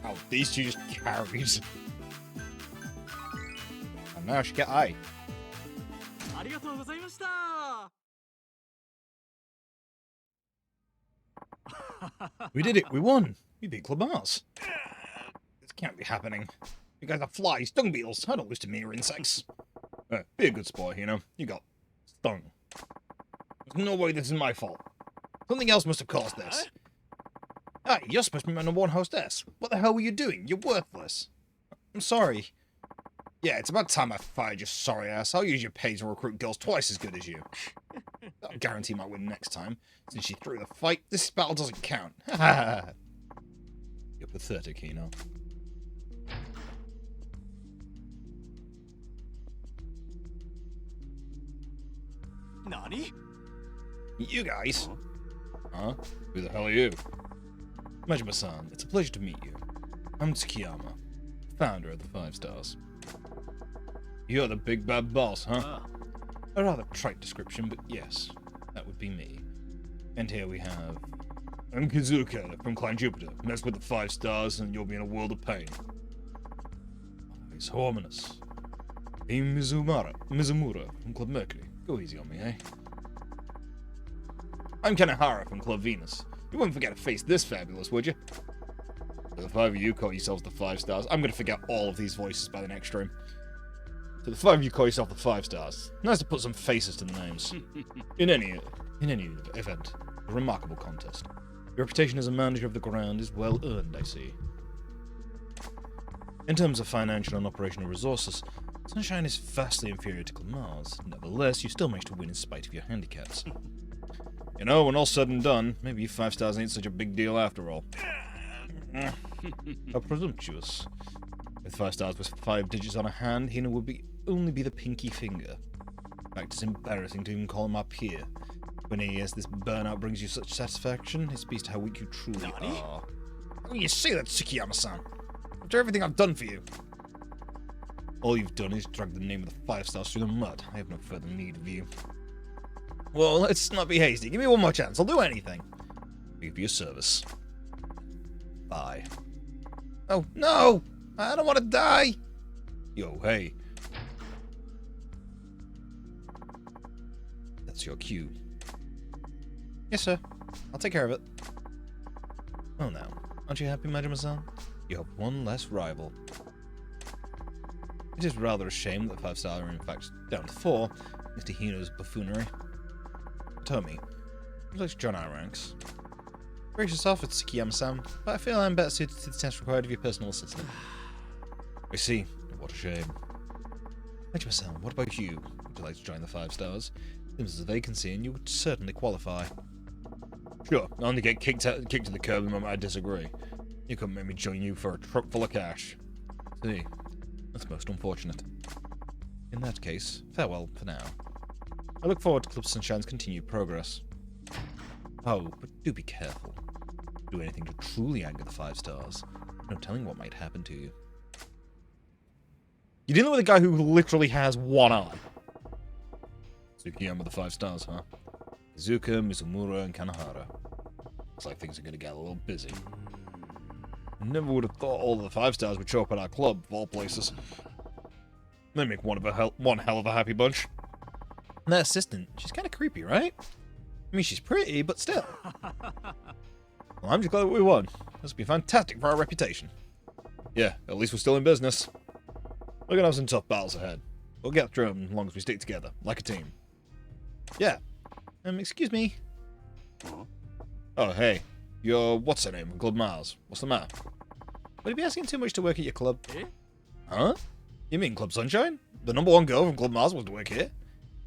Oh, these two just carries. And now she get I. ありがとうございました。 We did it. We won. We beat Club Mars. This can't be happening. You guys are flies, dung beetles. I don't lose to mere insects. Be a good sport, you know. You got stung. There's no way this is my fault. Something else must have caused this. Hey, you're supposed to be my #1 hostess. What the hell were you doing? You're worthless. I'm sorry. Yeah, it's about time I fired your sorry ass. I'll use your pay to recruit girls twice as good as you. I'll guarantee my win next time. Since she threw the fight, this battle doesn't count. You're pathetic, you know. Nani? You guys? Huh? Who the hell are you? Majima-san, it's a pleasure to meet you. I'm Tsukiyama, founder of the 5 Stars. You're the big bad boss, huh? A rather trite description, but yes, that would be me. And here we have... I'm Kazuka from Clan Jupiter. Mess with the 5 Stars and you'll be in a world of pain. It's ominous. I'm Mizumura from Club Mercury. Go easy on me, eh? I'm Kanehara from Club Venus. You wouldn't forget to face this fabulous, would you? To the 5 of you call yourselves the 5 Stars. I'm gonna forget all of these voices by the next stream. To the 5 of you call yourself the 5 Stars. Nice to put some faces to the names. In any event, a remarkable contest. Your reputation as a manager of the ground is well earned, I see. In terms of financial and operational resources, Sunshine is vastly inferior to Club Mars. Nevertheless, you still managed to win in spite of your handicaps. You know, when all's said and done, maybe 5 Stars ain't such a big deal after all. How presumptuous. With 5 Stars with 5 digits on a hand, Hina would only be the pinky finger. In fact, it's embarrassing to even call him our peer. When he hears this burnout brings you such satisfaction, it speaks to how weak you truly are. Oh, you say that, Tsukiyama-san. After everything I've done for you. All you've done is drag the name of the 5 Stars through the mud. I have no further need of you. Well, let's not be hasty. Give me one more chance. I'll do anything. I'll give you a service. Bye. Oh, no! I don't want to die! Yo, hey. That's your cue. Yes, sir. I'll take care of it. Oh, now. Aren't you happy, Majima-san? You have one less rival. It is rather a shame that 5 Stars are in fact down to 4, Mr. Hino's buffoonery. Tomi, would you like to join our ranks? Gracious offer, Tsukiyama-san, but I feel I'm better suited to the test required of your personal assistant. I see. What a shame. Majima-san, what about you? Would you like to join the 5 Stars? Seems as a vacancy, and you would certainly qualify. Sure, I'll only get kicked to the curb the moment I disagree. You couldn't make me join you for a truck full of cash. See, that's most unfortunate. In that case, farewell for now. I look forward to Club Sunshine's continued progress. Oh, but do be careful. Do anything to truly anger the 5 Stars. No telling what might happen to you. You're dealing with a guy who literally has one eye. Tsukiyama with the 5 Stars, huh? Izuka, Mizumura, and Kanehara. Looks like things are gonna get a little busy. Never would have thought all the 5 stars would show up at our club, of all places. They make one hell of a happy bunch. And that assistant, she's kind of creepy, right? I mean, she's pretty, but still. Well, I'm just glad that we won. This will be fantastic for our reputation. Yeah, at least we're still in business. We're gonna have some tough battles ahead. We'll get through them as long as we stick together, like a team. Yeah. Excuse me. Oh, hey. You're, what's her name, from Club Mars? What's the matter? Would you be asking too much to work at your club? Huh? You mean Club Sunshine? The #1 girl from Club Mars wants to work here?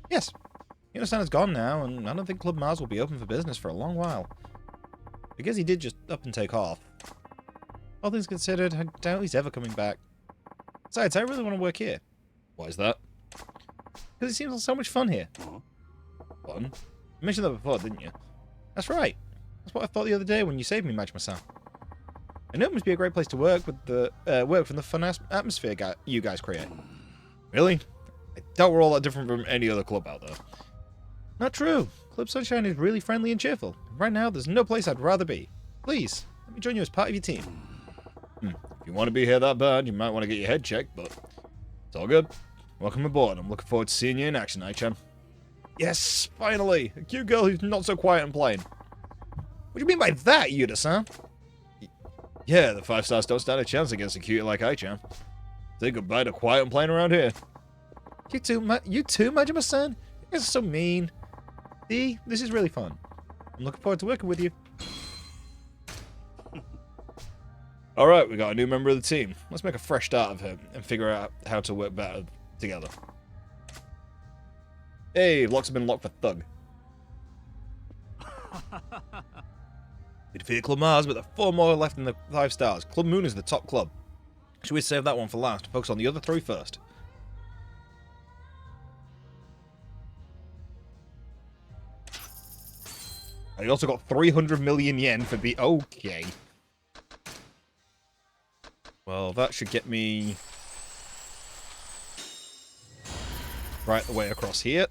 Yes. You understand it's gone now, and I don't think Club Mars will be open for business for a long while. I guess he did just up and take off. All things considered, I doubt he's ever coming back. Besides, I really want to work here. Why is that? Because it seems like so much fun here. Fun? You mentioned that before, didn't you? That's right. That's what I thought the other day when you saved me, Majima-san. I know it must be a great place to work with the work from the fun atmosphere you guys create. Really? I doubt we're all that different from any other club out there. Not true. Club Sunshine is really friendly and cheerful. Right now, there's no place I'd rather be. Please, let me join you as part of your team. If you want to be here that bad, you might want to get your head checked, but it's all good. Welcome aboard. I'm looking forward to seeing you in action, Ai-chan. Yes, finally! A cute girl who's not so quiet and plain. What do you mean by that, Yuta-san? Yeah, the 5 stars don't stand a chance against a cutie like Ai-chan. Say goodbye to quiet and plain around here. You too, Majima-san? You guys are so mean. See, this is really fun. I'm looking forward to working with you. Alright, we got a new member of the team. Let's make a fresh start of him and figure out how to work better together. Hey, locks have been locked for Thug. We defeated Club Mars, but there are 4 more left in the 5 stars. Club Moon is the top club. Should we save that one for last and focus on the other 3 first? I also got 300 million yen for the... Okay. Well, that should get me... right the way across here.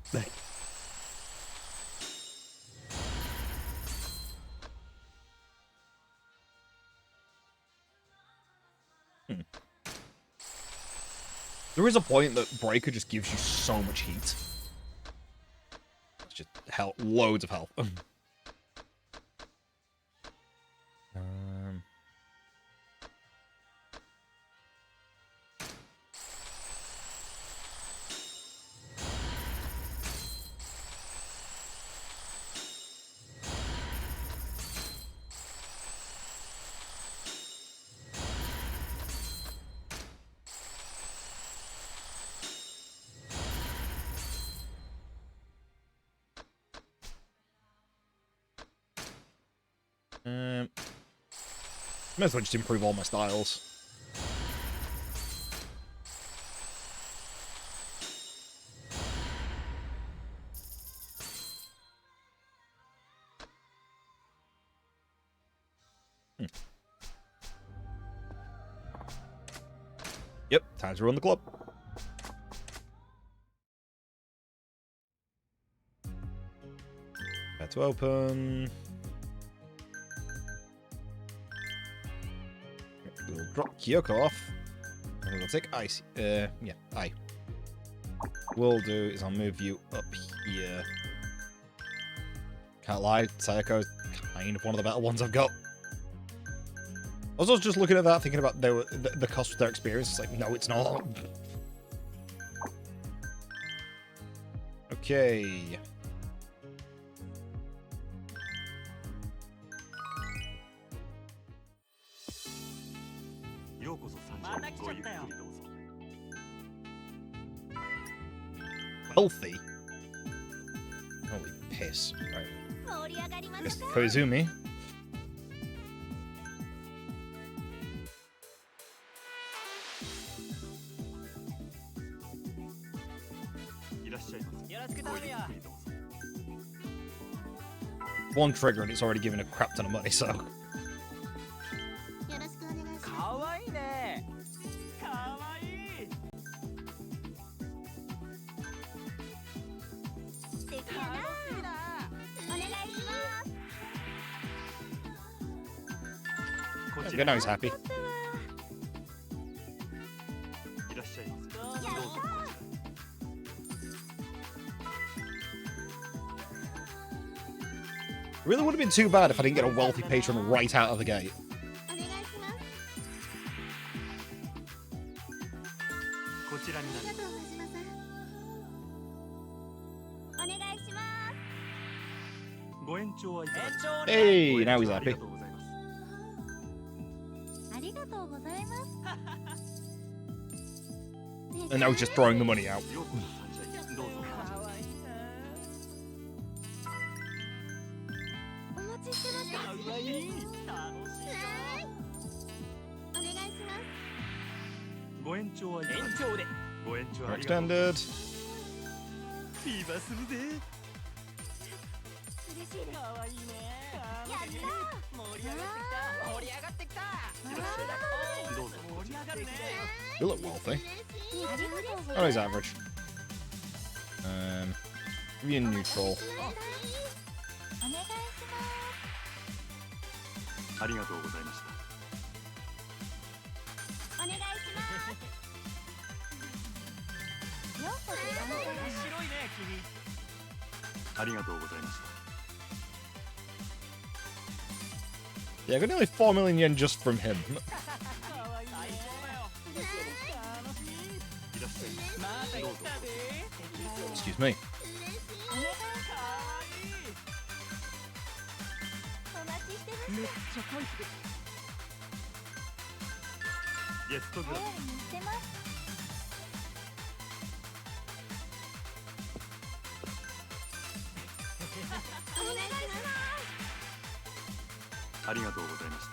There is a point that Breaker just gives you so much heat. It's just loads of health. Might as well just improve all my styles. Yep, time to run the club. Back to open. We'll drop Kyoko off. And we'll take Ice. Yeah, I. What we'll do is I'll move you up here. Can't lie, Sayako's kind of one of the better ones I've got. I was also just looking at that, thinking about the cost of their experience. It's like, no, it's not. Okay. Healthy? Holy piss. Right. Guess Koizumi. One trigger and it's already given a crap ton of money, so. Good, now he's happy. Really would have been too bad if I didn't get a wealthy patron right out of the gate. お願いします。こちらになりありがとうございます。お願いします。ご延長はいかがですか。 Hey, ご延 now 長 he's ありが happy. とうございます。ありがとうございます。 And now he's just throwing the money out. ようこそサンシャイン、どうぞ。お待ちしてました。お願いします。ご延長はいかがですか。ご延長ありがとうございます。 Extended. フィーバーするぜ。嬉しいです。やったー。盛り上がってきた。いらっしゃい。どうぞ。 You look wealthy. ありがとうござい Oh, ます。 he's average. Be in neutral. お願いしまありがとうございました。す。お願いします。ようこそ参加ありがとうございました。 Yeah, I got nearly 4 million yen just from him. いらっしゃい。どうぞ。 Excuse me. お待ちしてました。ゲストグラ頼りにしてます。お願いします。ありがとうございまし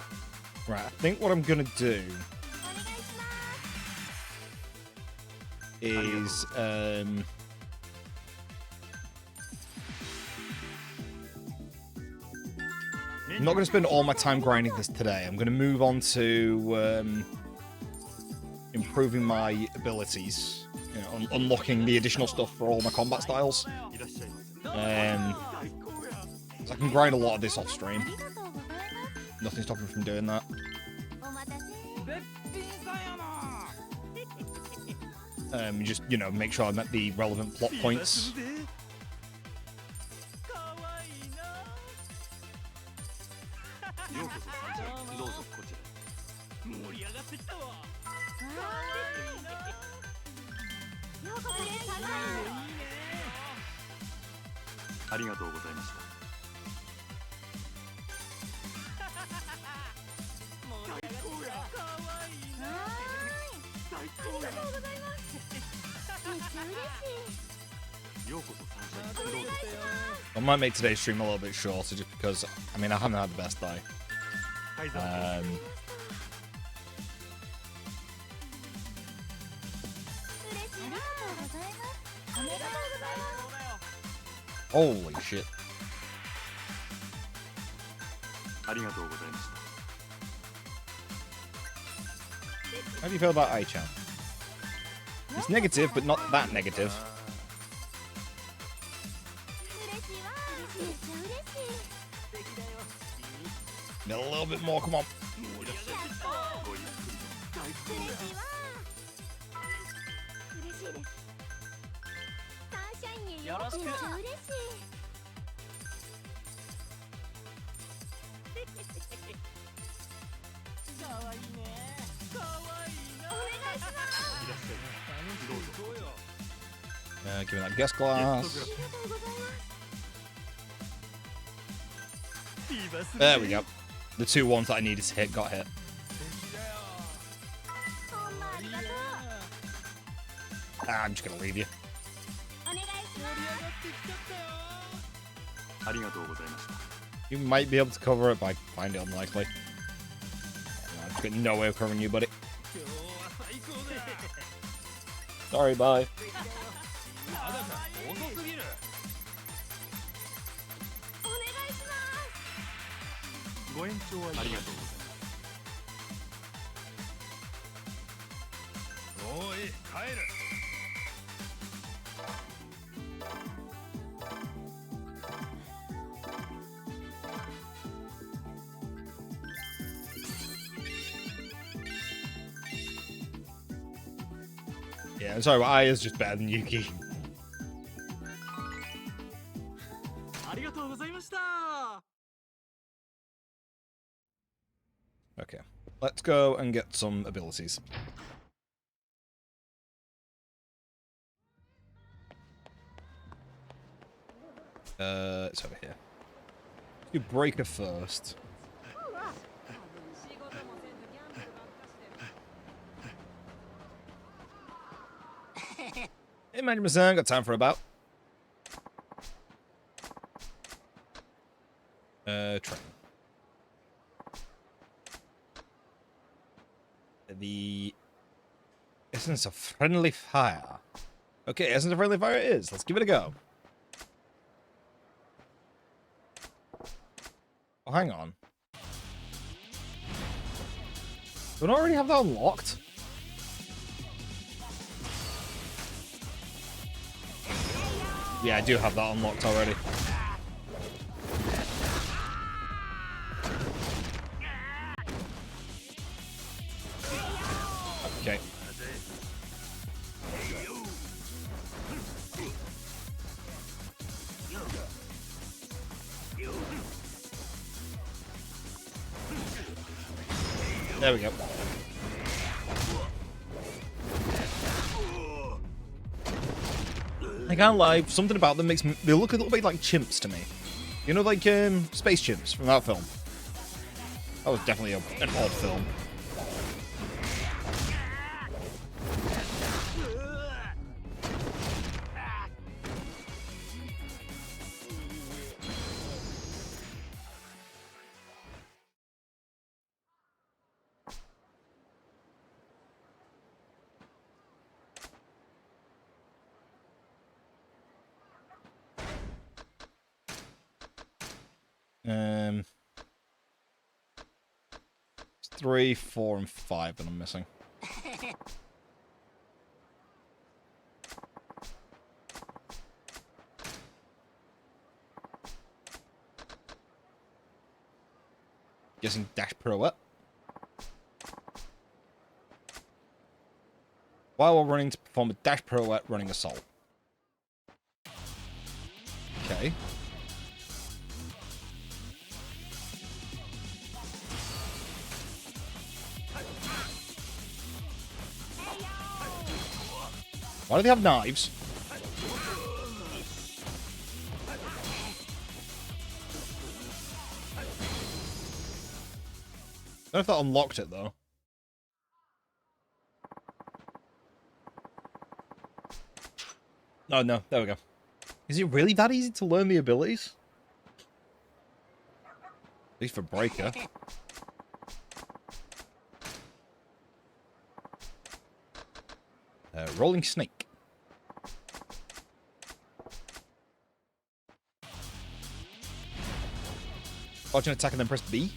た。 Right, I think what I'm gonna do お願いします。 is I'm not going to spend all my time grinding this today. I'm going to move on to improving my abilities, you know, unlocking the additional stuff for all my combat styles. いらっしゃいませ。 So I can grind a lot of this off stream. ありがとうございます。 Nothing stopping me from doing that. お待たせ。 Just, you know, make sure I met the relevant plot フィーバー points. するぜ。ようこそサンシャイン、どうぞこちら。盛り上がってきたわ。ようこそ参加。ありがとうございました。ありがとうございます。めっちゃ嬉しい。ようこそサンシャイン、どうぞ。 I might make today's stream a little bit shorter just because, I mean, I haven't had the best day. はい、どうぞ。 嬉しい。ありがとうございます。おめでとうございます。 Holy shit. ありがとうございました。 How do you feel about Ai-chan? It's negative, but not that negative. 嬉しいわ。めっちゃ嬉しい。 Get a little bit more, come on. ごゆっくり。大好嬉しいわ。嬉しいです。サンシャインへよろしく。めっちゃ嬉しい。かわいいね。かわいいな。お願いします。いらっしゃい。どうぞ。 Give me that guest ゲ glass. ストグラス。ありがとうございます。フィーバーするぜ。 There we go. The two ones that I needed to hit got hit. ほんまありがとう。 I'm just gonna leave you. お願いします。 ありがとうございました。 You might be able to cover it, but I find it unlikely. I'm just got no way of covering you, buddy. Sorry, bye. 遅すぎる。お願いします。ご延長はありがとうございます。おい、帰る。 Yeah, I'm sorry, but Ai is just better than Yuki. Okay. Let's go and get some abilities. It's over here. Do Breaker first. Hey, Majima-san, got time for about. Train. The essence of friendly fire. Okay, essence of friendly fire it is. Let's give it a go. Oh, hang on. Don't I already have that unlocked? Yeah, I do have that unlocked already. Okay. There we go. I can't lie, something about them makes me, they look a little bit like chimps to me. You know, like space chimps from that film. That was definitely an odd film. It's 3, 4, and 5 that I'm missing. Guessing dash pirouette. While running to perform a dash pirouette running assault. Okay. Why do they have knives? I don't know if that unlocked it, though. Oh, no. There we go. Is it really that easy to learn the abilities? At least for Breaker. Rolling Snake. Launch an attack and then press B.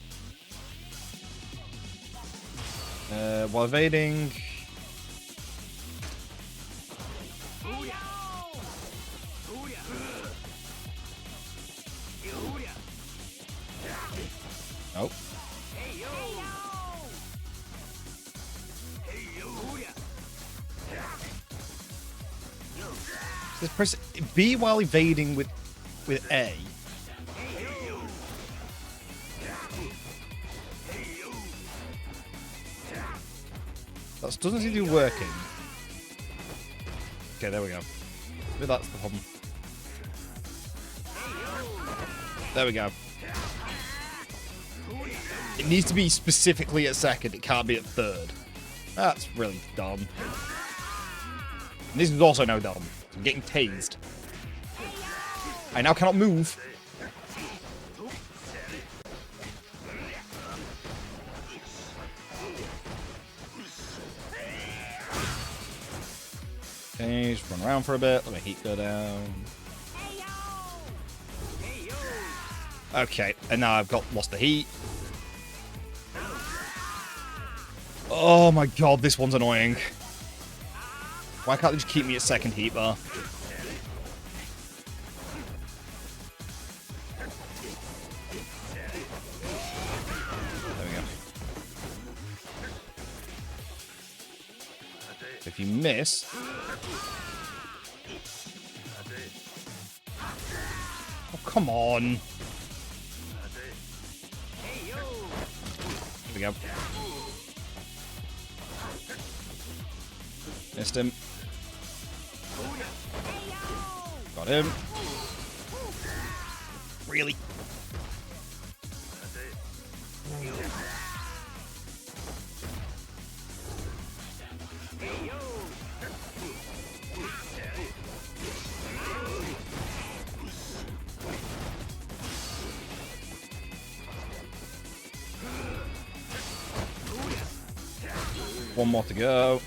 While evading... Nope. Just press B while evading with A. That doesn't seem to be working. Okay, there we go. Maybe that's the problem. There we go. It needs to be specifically at second. It can't be at third. That's really dumb. And this is also now dumb. I'm getting tased. I now cannot move. Okay, just run around for a bit. Let my heat go down. Okay, and now I've lost the heat. Oh my god, this one's annoying. Why can't they just keep me at second heat bar? There we go. If you miss... Oh, come on. There we go. Missed him. Got him. Really? One more to go.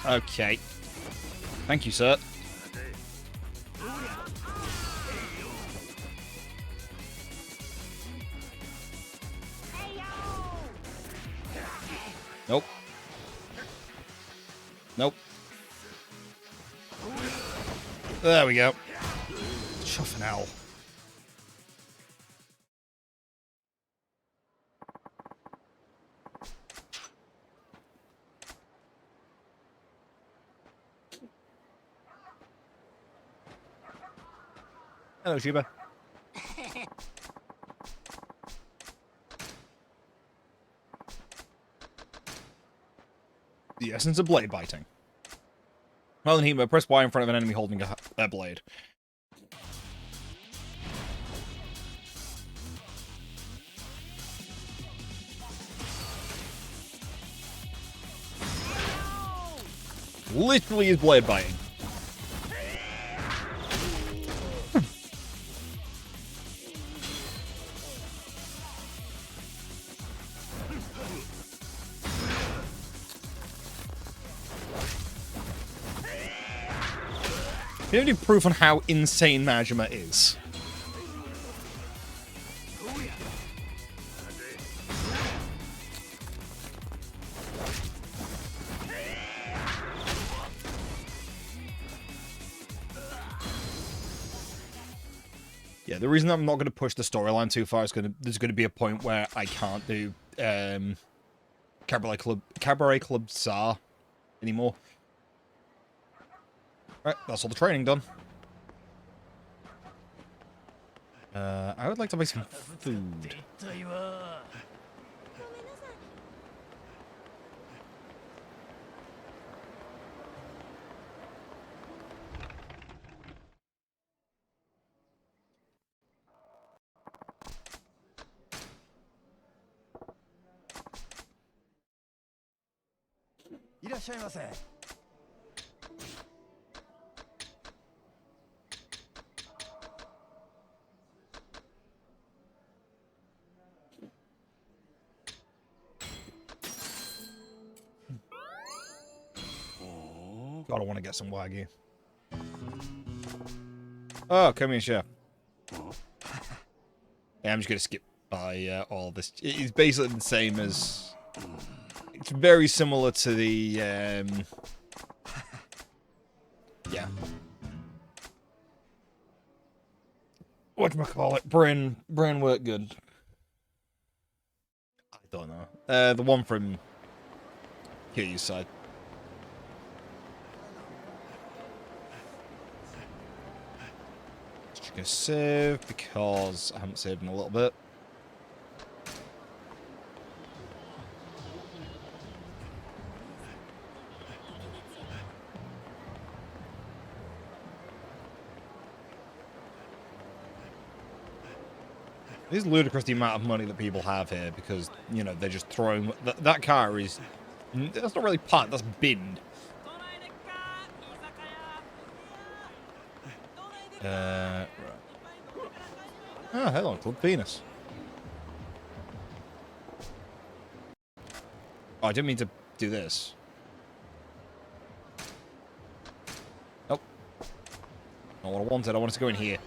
Okay. Thank you, sir. Nope. Nope. There we go. Chuffing owl. Hello, Sheba. The essence of blade biting. Well, in Hema, press Y in front of an enemy holding a blade. Literally is blade biting. Do you have any proof on how insane Majima is? Yeah, the reason I'm not going to push the storyline too far is there's going to be a point where I can't do Cabaret Club Tsar anymore. Right, that's all the training done. I would like to buy some food. God, I want to get some Wagyu. Oh, come here, chef. Yeah, I'm just going to skip by all this. It's basically the same as... It's very similar to the... Yeah. Whatchamacallit? Brain work good. I don't know. The one from Kiryu's side. Just gonna save because I haven't saved in a little bit. It is ludicrous the amount of money that people have here because, you know, they're just throwing... That car is... That's not really parked, that's binned. Right. Oh, hello, Club Venus. Oh, I didn't mean to do this. Nope. Not what I wanted, I wanted to go in here.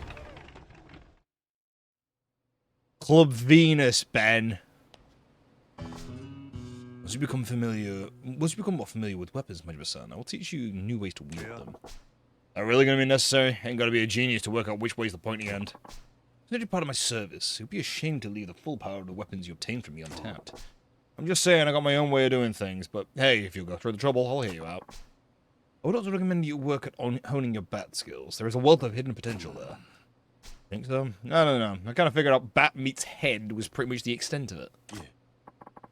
Club Venus, Ben. Once you become more familiar with weapons, Majima-san, I will teach you new ways to wield them. Are really going to be necessary? Ain't got to be a genius to work out which way's the pointy end. It's not part of my service. It would be a shame to leave the full power of the weapons you obtain from me untapped. I'm just saying I got my own way of doing things, but hey, if you'll go through the trouble, I'll hear you out. I would also recommend you work at honing your bat skills. There is a wealth of hidden potential there. Think so? No. I kind of figured out bat meets head was pretty much the extent of it. Yeah.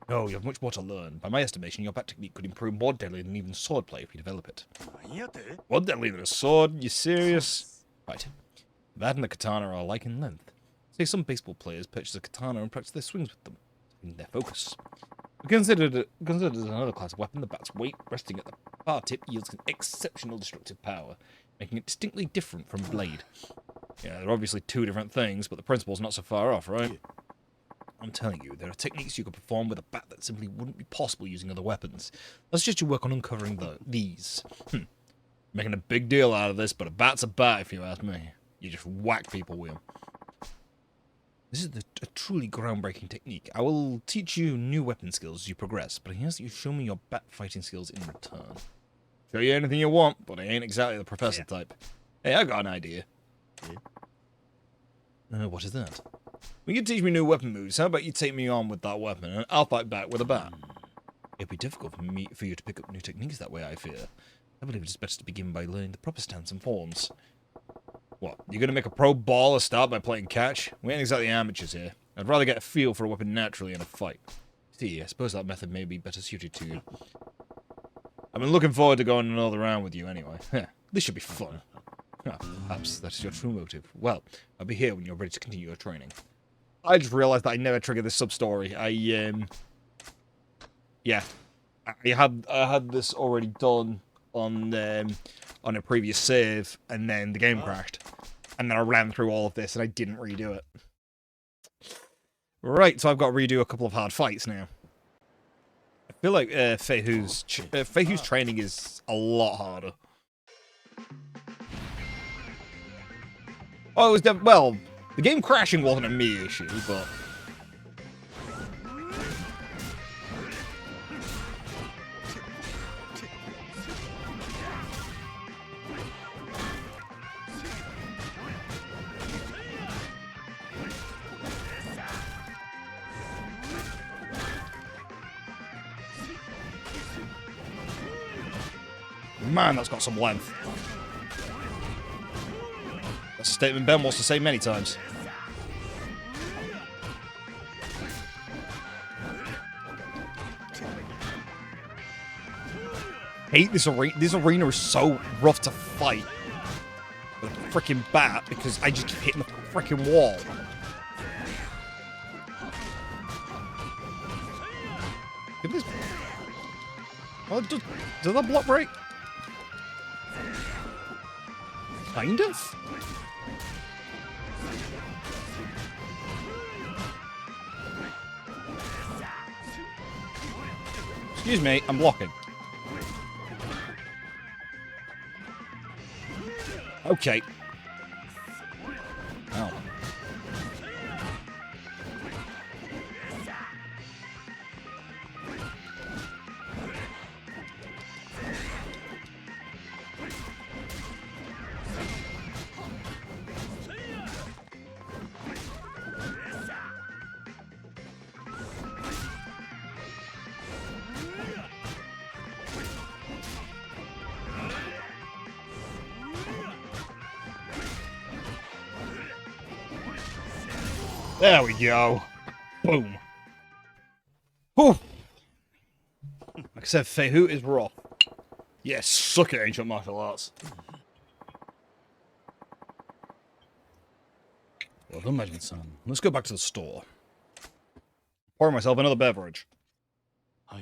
No, you have much more to learn. By my estimation, your bat technique could improve more deadly than even swordplay if you develop it. なんやて More deadly than a sword? You serious? Right. The bat and the katana are alike in length. Say some baseball players purchase a katana and practice their swings with them, in their focus. Considered as another class of weapon, the bat's weight resting at the bar tip yields an exceptional destructive power, making it distinctly different from blade. Yeah, they're obviously two different things, but the principle's not so far off, right? I'm telling you, there are techniques you can perform with a bat that simply wouldn't be possible using other weapons. Let's just you work on uncovering these. Making a big deal out of this, but a bat's a bat, if you ask me. You just whack people with them. This is a truly groundbreaking technique. I will teach you new weapon skills as you progress, but I ask that you show me your bat fighting skills in return. Show you anything you want, but I ain't exactly the professor type. Hey, I got an idea. What is that? When you teach me new weapon moves, how about you take me on with that weapon, and I'll fight back with a bat? It'd be difficult for you to pick up new techniques that way, I fear. I believe it is best to begin by learning the proper stance and forms. What, you're gonna make a pro baller start by playing catch? We ain't exactly amateurs here. I'd rather get a feel for a weapon naturally in a fight. See, I suppose that method may be better suited to you. I've been looking forward to going another round with you anyway. This should be fun. Perhaps that is your true motive. Well, I'll be here when you're ready to continue your training. I just realized that I never triggered this sub-story. Yeah. I had this already done on a previous save, and then the game crashed. And then I ran through all of this, and I didn't redo it. Right, so I've got to redo a couple of hard fights now. I feel like Feihu's training is a lot harder. Oh, it was well, the game crashing wasn't a me issue, but... Man, that's got some length. That's a statement Ben wants to say many times. Hate this arena. This arena is so rough to fight with a freaking bat because I just keep hitting the freaking wall. Look at this. Oh, does that block break? Kind of. Excuse me, I'm blocking. Okay. Oh. There we go. Boom. Whew. Like I said, Feihu is raw. Yes, suck it, ancient martial arts. Well done, Majin-san. Let's go back to the store. Pour myself another beverage. Hi.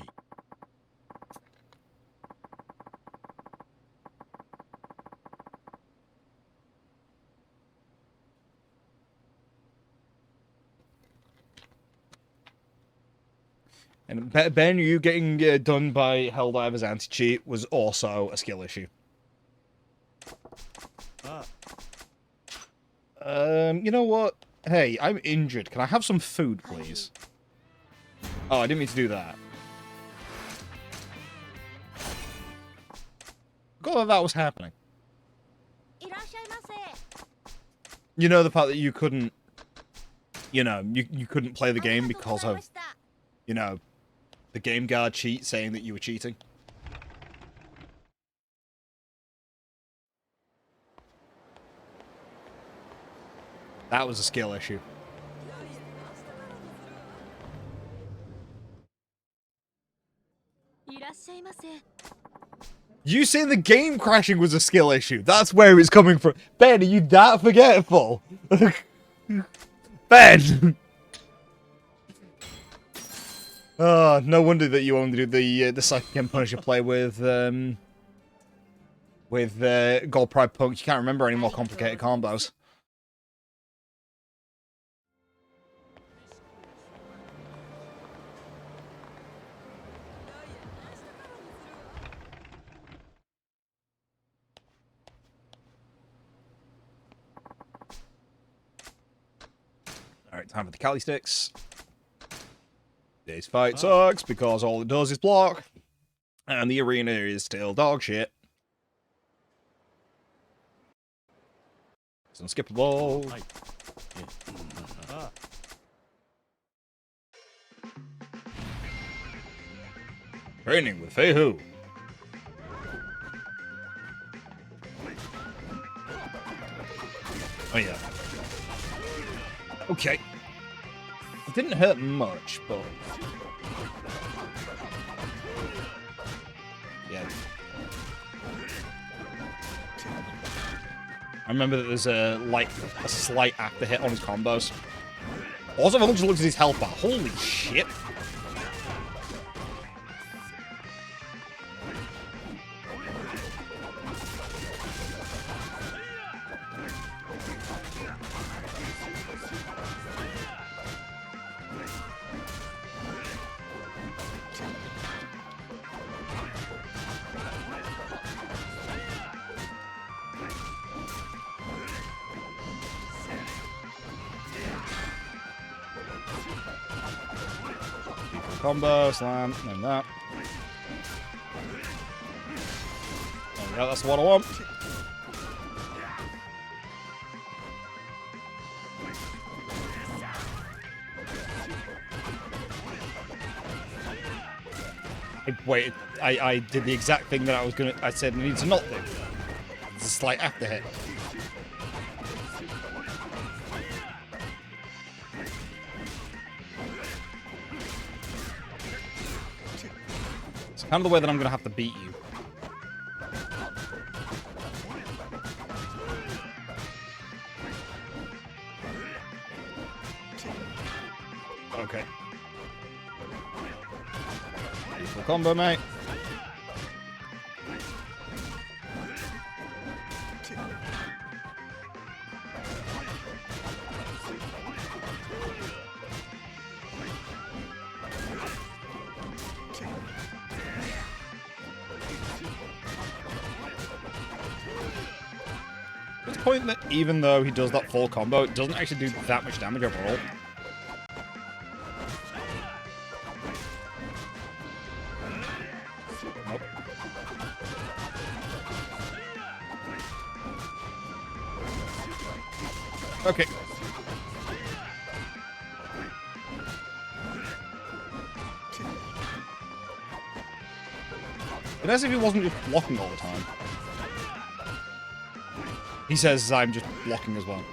And Ben, you getting done by Helldiver's anti-cheat was also a skill issue. You know what? Hey, I'm injured. Can I have some food, please? Oh, I didn't mean to do that. God, that was happening. You know the part that you couldn't, you couldn't play the game because of, the game guard cheat saying that you were cheating? That was a skill issue. You saying the game crashing was a skill issue. That's where it's coming from. Ben, are you that forgetful? Ben! Oh, no wonder that you only do the Psychic and Punisher play with Gold Pride Punk. You can't remember any more complicated combos. Alright, time for the Cali Sticks. This fight sucks because all it does is block. And the arena is still dog shit. It's unskippable. Training with Fei Hu. Oh yeah. Okay. It didn't hurt much, but... yeah. I remember that there's a slight after hit on his combos. Also, if I just looked at his health bar, holy shit. Combo, slam, and that. There we go, that's what I want. Wait, I did the exact thing that I said I need to not do. It's a slight after hit. It's kind of the way that I'm going to have to beat you. Okay. Beautiful combo, mate. It's the point that even though he does that full combo, it doesn't actually do that much damage overall. Nope. Okay. But as if he wasn't just blocking all the time. He says I'm just blocking as well.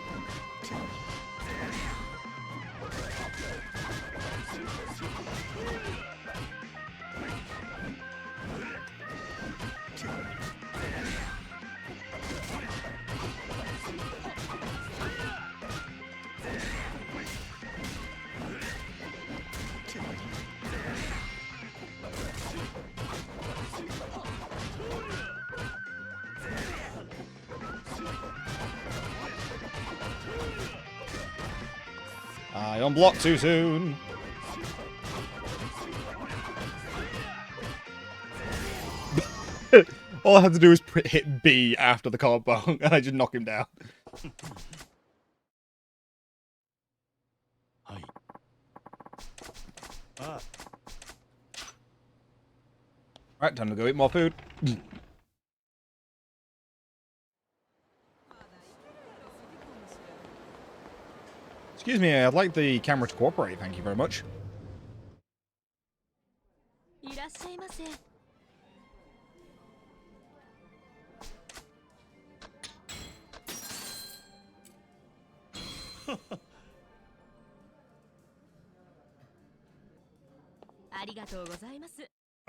I unblocked too soon. All I had to do was hit B after the combo, and I just knock him down. Right, time to go eat more food. Excuse me, I'd like the camera to cooperate, thank you very much.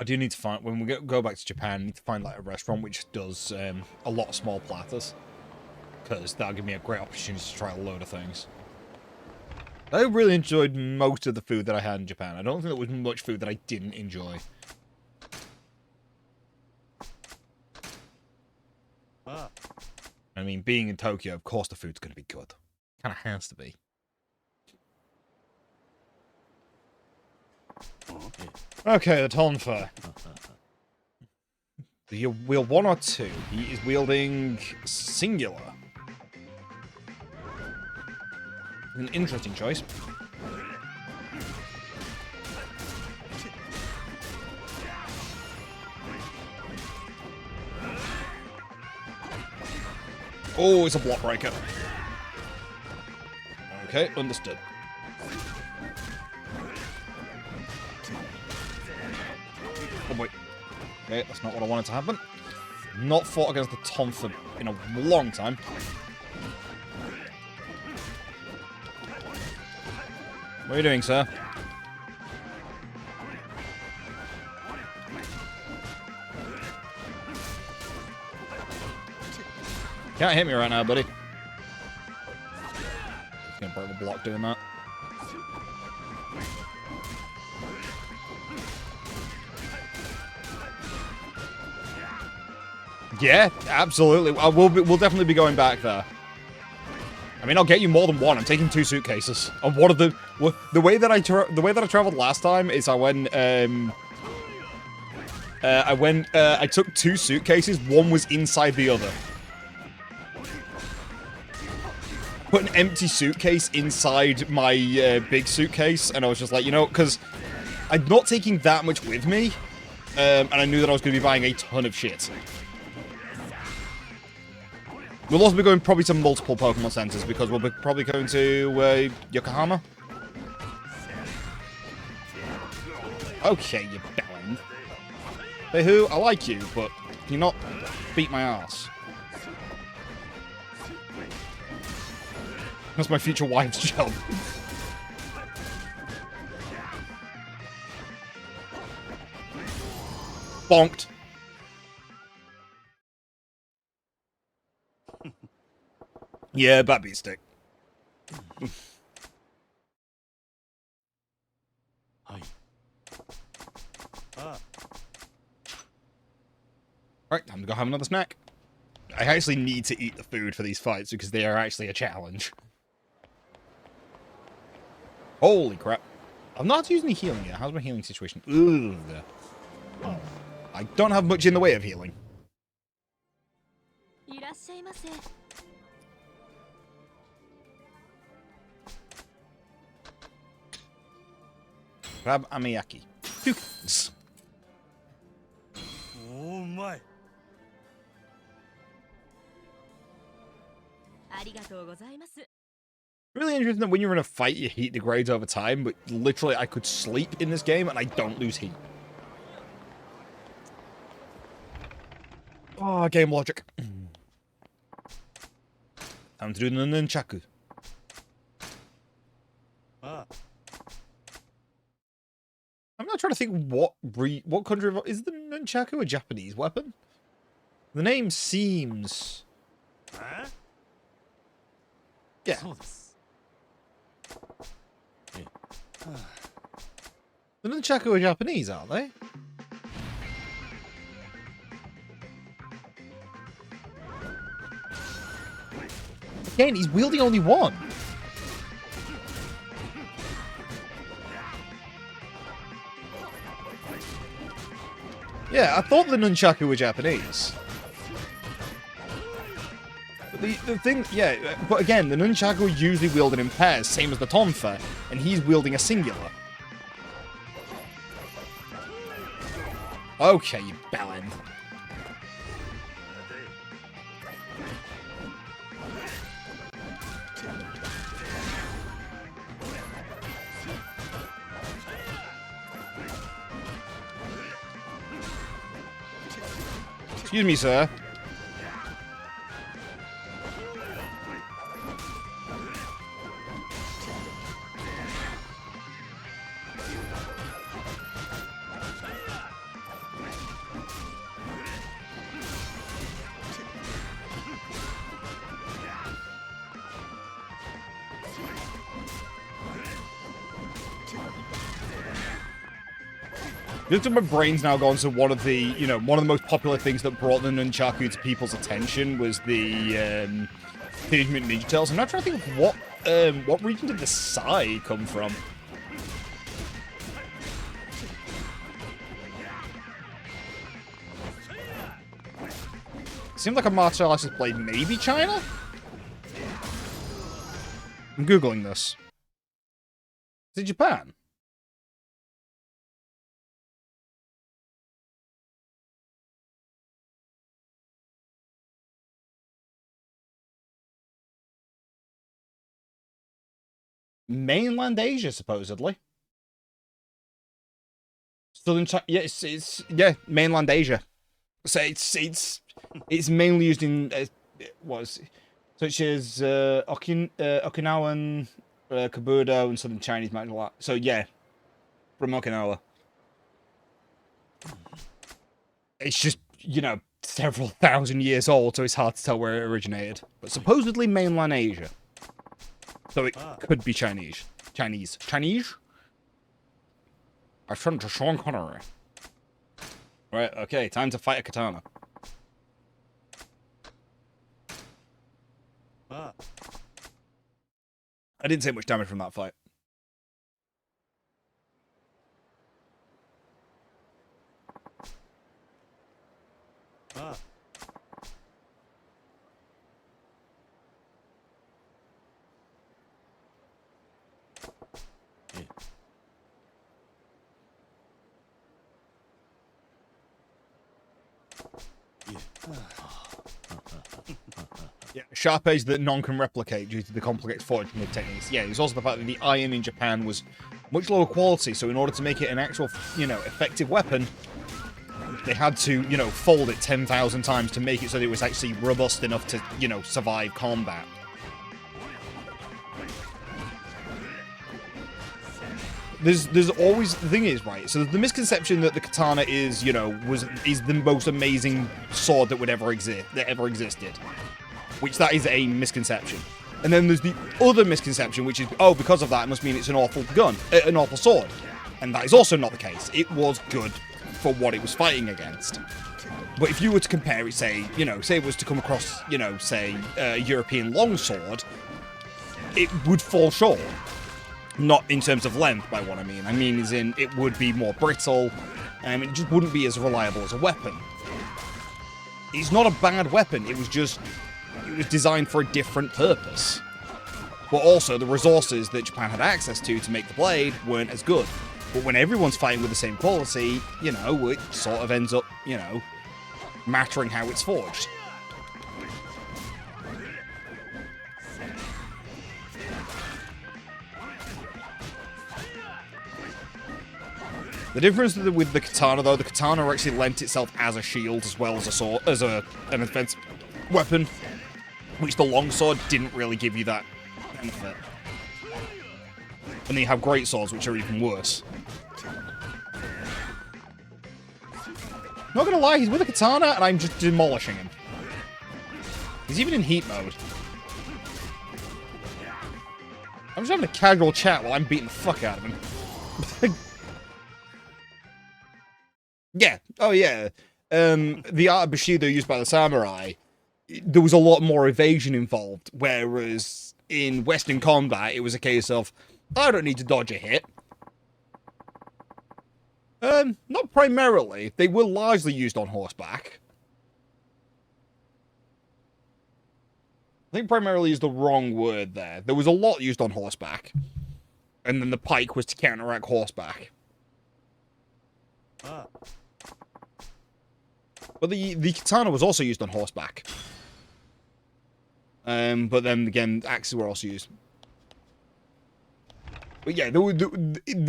I do need to find, when we go back to Japan, I need to find like a restaurant which does a lot of small platters. Because that'll give me a great opportunity to try a load of things. I really enjoyed most of the food that I had in Japan. I don't think there was much food that I didn't enjoy. I mean, being in Tokyo, of course the food's going to be good. Kind of has to be. Okay, the Tonfa. Do you wield 1 or 2? He is wielding singular. An interesting choice. Oh, it's a block breaker. Okay, understood. Oh boy. Okay, that's not what I wanted to happen. Not fought against the Tonfa in a long time. What are you doing, sir? Can't hit me right now, buddy. Just gonna break the block doing that. Yeah, absolutely. We'll definitely be going back there. I mean, I'll get you more than one. I'm taking 2 suitcases. And one of the way that I traveled last time is I took 2 suitcases. One was inside the other. Put an empty suitcase inside my big suitcase, and I was just like, you know, because I'm not taking that much with me, and I knew that I was going to be buying a ton of shit. We'll also be going probably to multiple Pokemon centers, because we'll be probably going to Yokohama. Okay, you bellend. Hey, who? I like you, but can you not beat my ass? That's my future wife's job. Bonked. Yeah, bad beat stick. Right, time to go have another snack. I actually need to eat the food for these fights because they are actually a challenge. Holy crap. I've not used any healing yet. How's my healing situation? Ugh. Oh. I don't have much in the way of healing. Crab amiyaki. 2 cans. Oh my. Really interesting that when you're in a fight, your heat degrades over time, but literally I could sleep in this game and I don't lose heat. Oh, game logic. Time to do the nunchaku. I'm not trying to think what country is the nunchaku a Japanese weapon? The name seems. Yeah. The nunchaku are Japanese, aren't they? Again, he's wielding only one. Yeah, I thought the nunchaku were Japanese. But the thing, yeah, but again, the nunchaku are usually wielded in pairs, same as the tonfa, and he's wielding a singular. Okay, you bellend. Excuse me, sir. Just my brain's now gone to one of the most popular things that brought the nunchaku to people's attention was the Teenage Mutant Ninja Turtles. I'm not trying to think of what region did the Sai come from? Seems like a martial artist blade, maybe China? I'm Googling this. Is it Japan? Mainland Asia, supposedly. Southern China, yeah, yeah, mainland Asia. So it's mainly used in such as Okinawan, Kabuto, and Southern Chinese martial art. So yeah, from Okinawa. It's just several thousand years old, so it's hard to tell where it originated. But supposedly mainland Asia. So it could be Chinese. Chinese. I sent to Sean Connery. Right, okay, time to fight a katana. I didn't take much damage from that fight. Yeah, sharp edge that none can replicate due to the complex forging techniques. Yeah, there's also the fact that the iron in Japan was much lower quality, so in order to make it an actual, effective weapon, they had to, fold it 10,000 times to make it so that it was actually robust enough to, survive combat. There's always, the thing is, right, so the misconception that the katana is, is the most amazing sword that would ever exist, that ever existed. Which that is a misconception. And then there's the other misconception, which is, oh, because of that, it must mean it's an awful gun, an awful sword. And that is also not the case. It was good for what it was fighting against. But if you were to compare it, say it was to come across, say, a European longsword, it would fall short. Not in terms of length, by what I mean. I mean, as in, it would be more brittle, and it just wouldn't be as reliable as a weapon. It's not a bad weapon, it was designed for a different purpose. But also, the resources that Japan had access to make the blade weren't as good. But when everyone's fighting with the same quality, it sort of ends up, mattering how it's forged. The difference with the katana, though, the katana actually lent itself as a shield as well as a sword, as an offensive weapon, which the longsword didn't really give you that benefit. And then you have great swords, which are even worse. Not gonna lie, he's with a katana, and I'm just demolishing him. He's even in heat mode. I'm just having a casual chat while I'm beating the fuck out of him. Yeah. Oh, yeah. The art of Bushido used by the samurai, there was a lot more evasion involved, whereas in Western combat, it was a case of, I don't need to dodge a hit. Not primarily. They were largely used on horseback. I think primarily is the wrong word there. There was a lot used on horseback. And then the pike was to counteract horseback. But the katana was also used on horseback. But then again, axes were also used. But yeah, there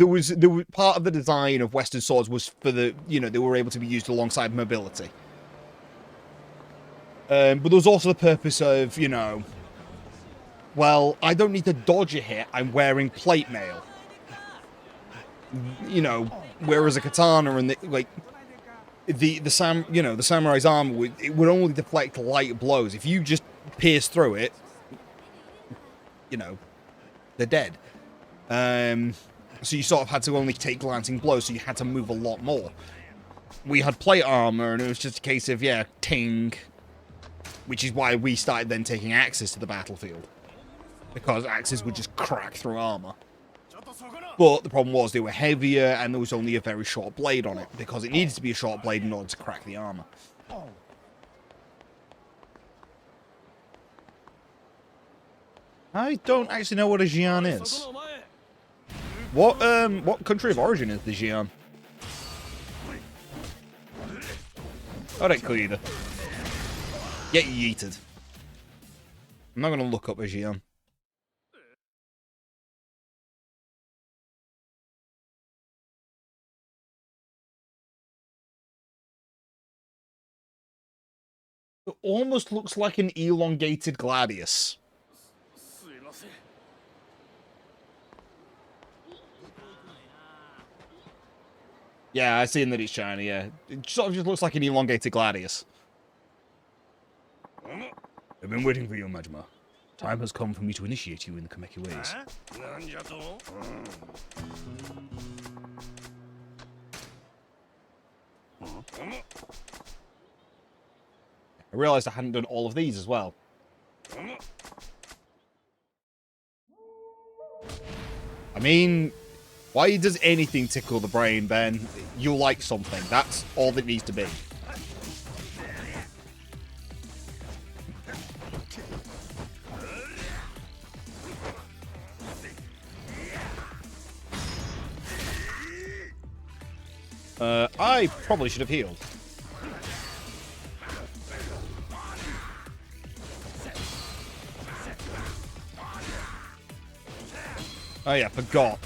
was part of the design of Western swords was for the, they were able to be used alongside mobility. But there was also the purpose of, well, I don't need to dodge a hit, I'm wearing plate mail. Whereas a katana and the samurai's armor it would only deflect light blows. If you just pierce through it, they're dead. So you sort of had to only take glancing blows, so you had to move a lot more. We had plate armor, and it was just a case of, yeah, ting. Which is why we started then taking axes to the battlefield. Because axes would just crack through armor. But the problem was they were heavier, and there was only a very short blade on it. Because it needed to be a short blade in order to crack the armor. I don't actually know what a Xian is. What country of origin is the Xian? Alright, Cleaner. Get yeeted. I'm not gonna look up a Xian. It almost looks like an elongated gladius. Yeah, I've seen that it's shiny, yeah. It sort of just looks like an elongated gladius. I've been waiting for you, Majima. Time has come for me to initiate you in the Kameki ways. I realized I hadn't done all of these as well. I mean, why does anything tickle the brain, Ben? You like something. That's all that needs to be. I probably should have healed. Oh yeah, forgot.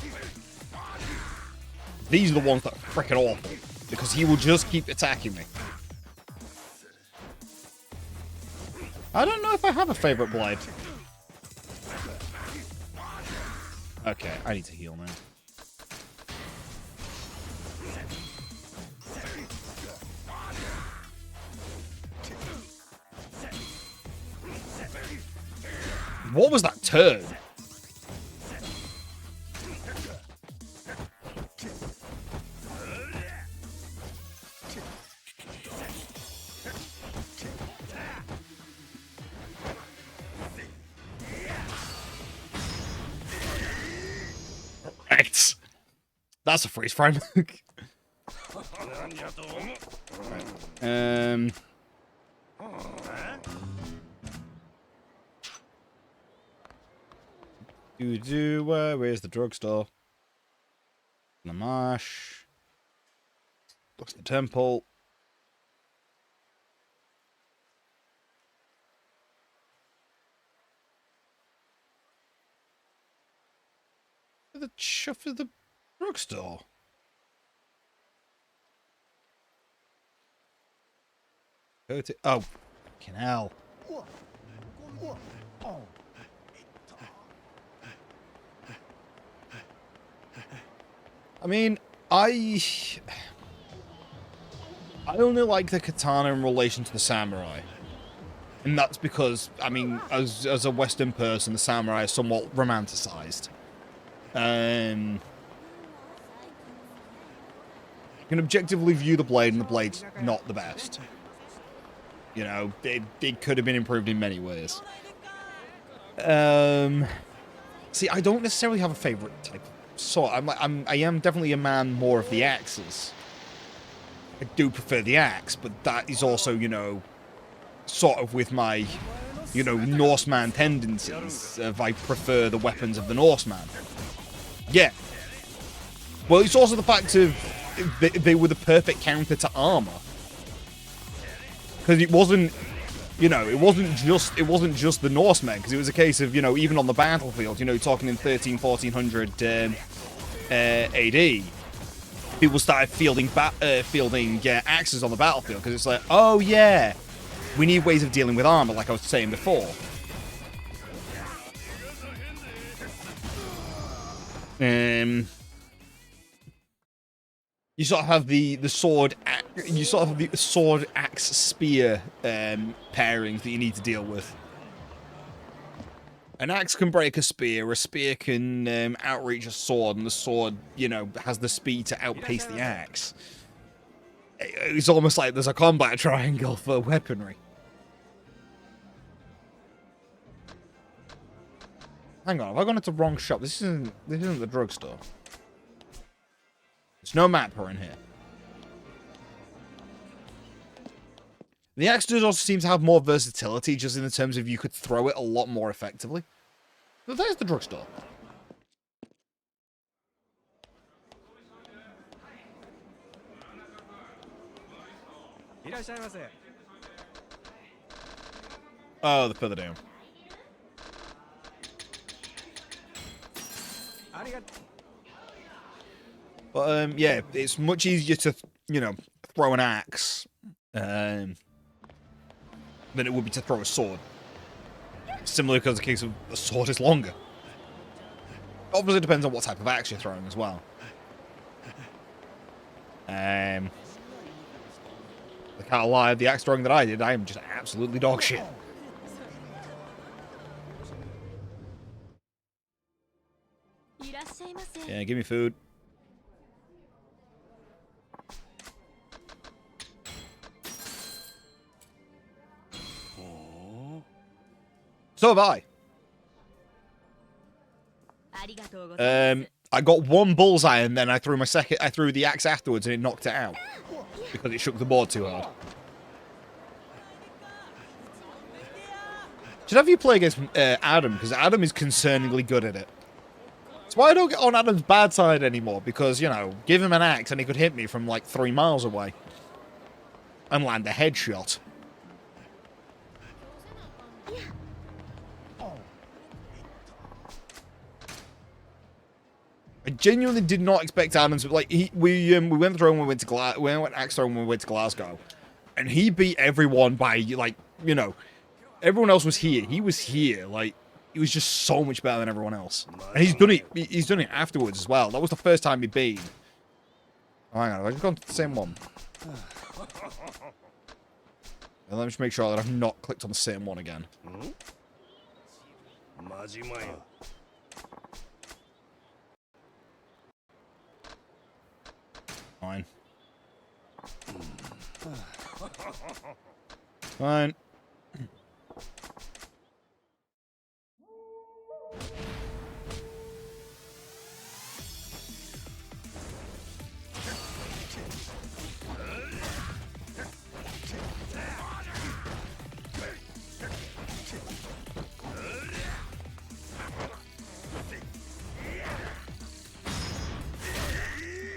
These are the ones that are freaking awful. Because he will just keep attacking me. I don't know if I have a favorite blade. Okay, I need to heal now. What was that turn? Right. That's a freeze frame. Right. Where's the drugstore? The marsh. Looks the temple. The chuff of the drugstore. Go to fucking hell. I mean, I only like the katana in relation to the samurai. And that's because, I mean, as a Western person, the samurai is somewhat romanticized. You can objectively view the blade, and the blade's not the best. You know, it could have been improved in many ways. See, I don't necessarily have a favorite type of sword. I am definitely a man more of the axes. I do prefer the axe, but that is also, you know, sort of with my, you know, Norseman tendencies. I prefer the weapons of the Norseman. Yeah. Well, it's also the fact of they were the perfect counter to armor. Because it wasn't, you know, it wasn't just the Norsemen. Because it was a case of, you know, even on the battlefield, you know, talking in 1400 AD, people started fielding axes on the battlefield. Because it's like, oh yeah, we need ways of dealing with armor, like I was saying before. You sort of have the sword axe spear pairings that you need to deal with. An axe can break a spear can outreach a sword, and the sword, you know, has the speed to outpace the axe. It's almost like there's a combat triangle for weaponry. Hang on, have I gone into the wrong shop? This isn't the drugstore. There's no map in here. The axe does also seem to have more versatility, just in the terms of you could throw it a lot more effectively. But there's the drugstore. Oh, the further down. But yeah, it's much easier to, you know, throw an axe than it would be to throw a sword. Similar because the case of the sword is longer. Obviously, it depends on what type of axe you're throwing as well. I can't lie, the axe throwing that I did, I am just absolutely dog shit. Yeah, give me food. So have I. I got one bullseye and then I threw the axe afterwards and it knocked it out because it shook the board too hard. Should have you play against Adam, because Adam is concerningly good at it. That's why I don't get on Adam's bad side anymore, because, you know, give him an axe and he could hit me from like 3 miles away and land a headshot. I genuinely did not expect Adam to, like, we went throwing when we went axe throwing when we went to Glasgow, and he beat everyone by, like, you know, everyone else was here. He was here, like, he was just so much better than everyone else, and he's done it afterwards as well. That was the first time he beat. Oh, hang on, I've just gone to the same one. And let me just make sure that I've not clicked on the same one again. Fine. Fine.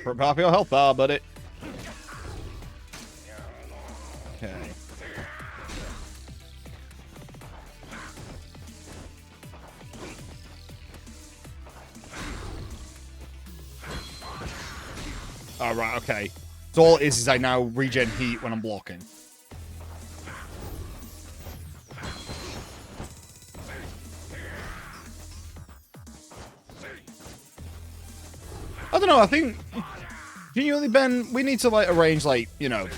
Prepare for your health bar, buddy. Okay. Oh, right, okay. So all it is I now regen heat when I'm blocking. I don't know, I think... Genuinely, Ben, we need to, like, arrange, like, you know...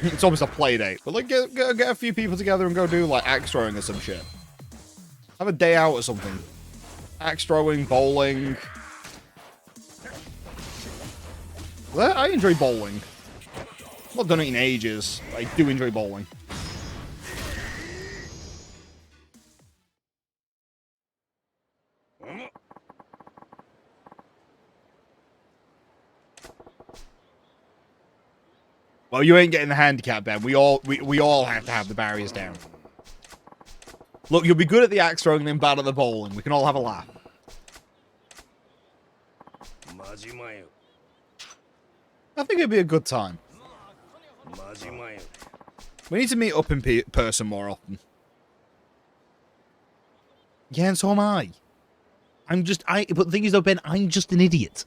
It's almost a play date. But, like, get a few people together and go do, like, axe throwing or some shit. Have a day out or something. Axe throwing, bowling... Well, I enjoy bowling. I've not done it in ages, but I do enjoy bowling. Well, you ain't getting the handicap, Ben. We all have to have the barriers down. Look, you'll be good at the axe throwing and then bad at the bowling. We can all have a laugh. I think it'd be a good time. We need to meet up in person more often. Yeah, and so am I. But the thing is though, Ben, I'm just an idiot.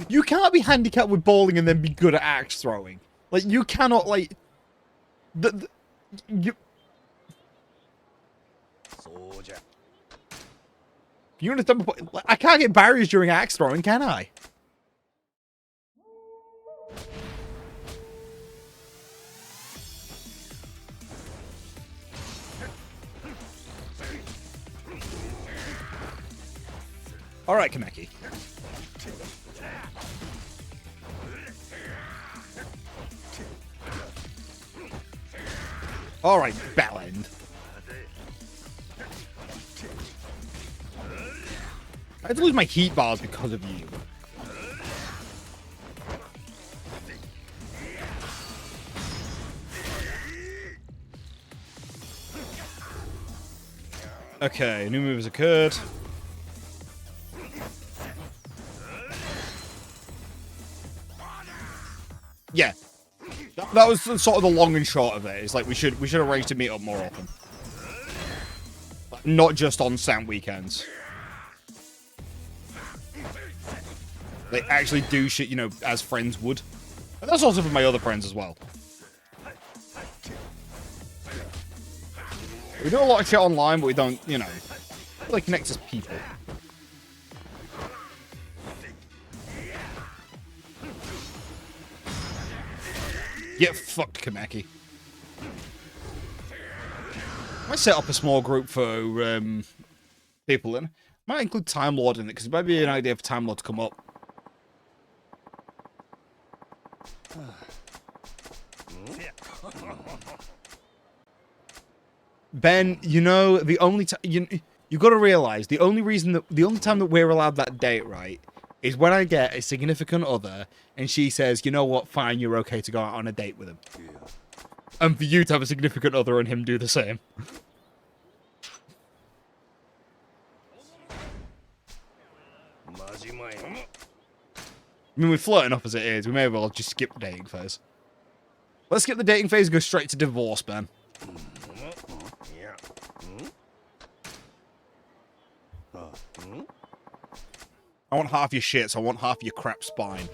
You can't be handicapped with bowling and then be good at axe throwing. Like, you cannot, like... You understand my point? I can't get barriers during axe throwing, can I? All right, Kameki. All right, Bellend. I had to lose my heat bars because of you. Okay, new move has occurred. Yeah. That was sort of the long and short of it. It's like we should arrange to meet up more often. Not just on Sam weekends. They actually do shit, you know, as friends would. And that's also for my other friends as well. We do a lot of shit online, but we don't, you know, really connect as people. Get fucked, Kameki. I might set up a small group for people in. Might include Time Lord in it, because it might be an idea for Time Lord to come up. Ben, you know, the only time you got to realize the only time that we're allowed that date, right, is when I get a significant other and she says, you know what, fine, you're okay to go out on a date with him. And for you to have a significant other and him do the same. I mean, we're flirting up as it is. We may as well just skip the dating phase. Let's skip the dating phase and go straight to divorce, Ben. I want half your shit, so I want half your crap spine.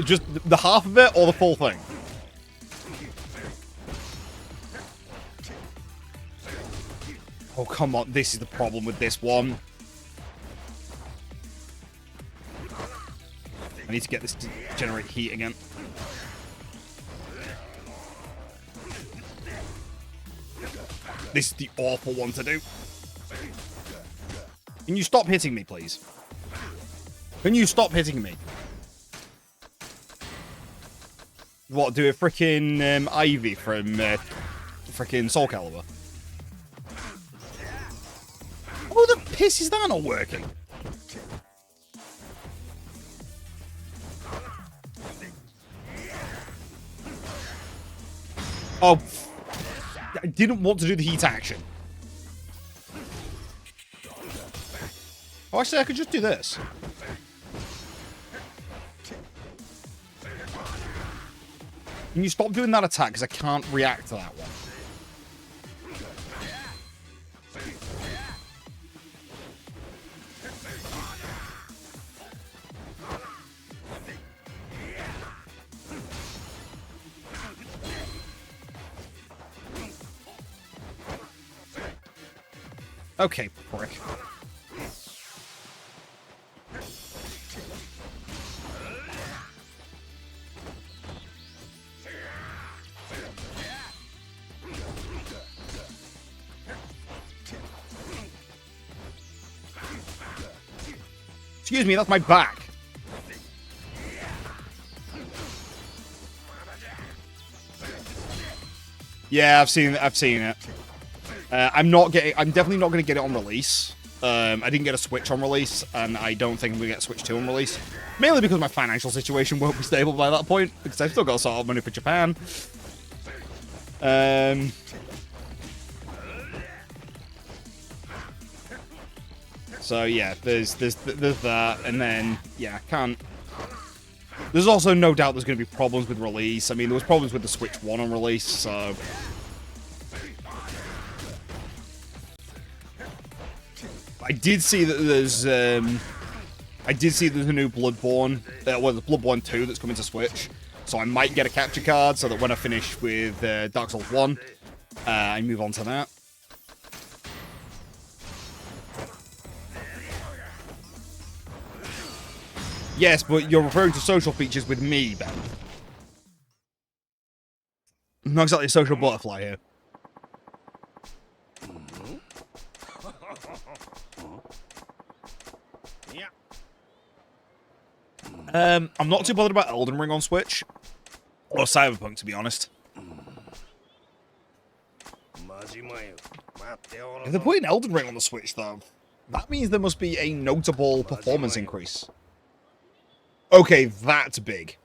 Just the half of it or the full thing? Oh, come on. This is the problem with this one. I need to get this to generate heat again. This is the awful one to do. Can you stop hitting me, please? Can you stop hitting me? What, do a frickin' Ivy from frickin' Soul Calibur? Oh, the piss is that not working? Oh, I didn't want to do the heat action. Oh, actually, I could just do this. Can you stop doing that attack? Because I can't react to that one. Okay, prick. Excuse me, that's my back. Yeah, I've seen it. I'm definitely not going to get it on release. I didn't get a Switch on release, and I don't think I'm going to get Switch 2 on release. Mainly because my financial situation won't be stable by that point, because I've still got to sort out money for Japan. So yeah, there's that, and then yeah, I can't. There's also no doubt there's going to be problems with release. I mean, there was problems with the Switch 1 on release, so. I did see that there's a new Bloodborne, well, the Bloodborne 2 that's coming to Switch. So I might get a capture card so that when I finish with Dark Souls 1, I move on to that. Yes, but you're referring to social features with me, Ben. I'm not exactly a social butterfly here. I'm not too bothered about Elden Ring on Switch. Or Cyberpunk, to be honest. If they're putting Elden Ring on the Switch, though, that means there must be a notable performance increase. Okay, that's big.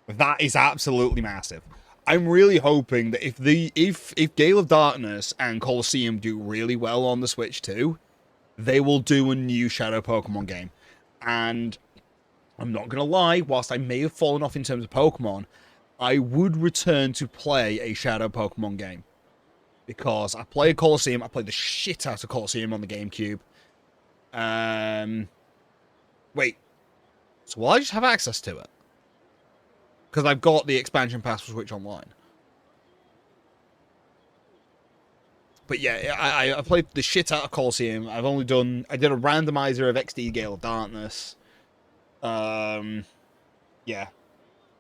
That is absolutely massive. I'm really hoping that if Gale of Darkness and Colosseum do really well on the Switch too, they will do a new Shadow Pokemon game. And I'm not going to lie, whilst I may have fallen off in terms of Pokemon, I would return to play a Shadow Pokemon game. Because I played Colosseum, I played the shit out of Colosseum on the GameCube. Wait. So will I just have access to it? Because I've got the expansion pass for Switch Online. But yeah, I played the shit out of Colosseum. I did a randomizer of XD Gale of Darkness. Yeah.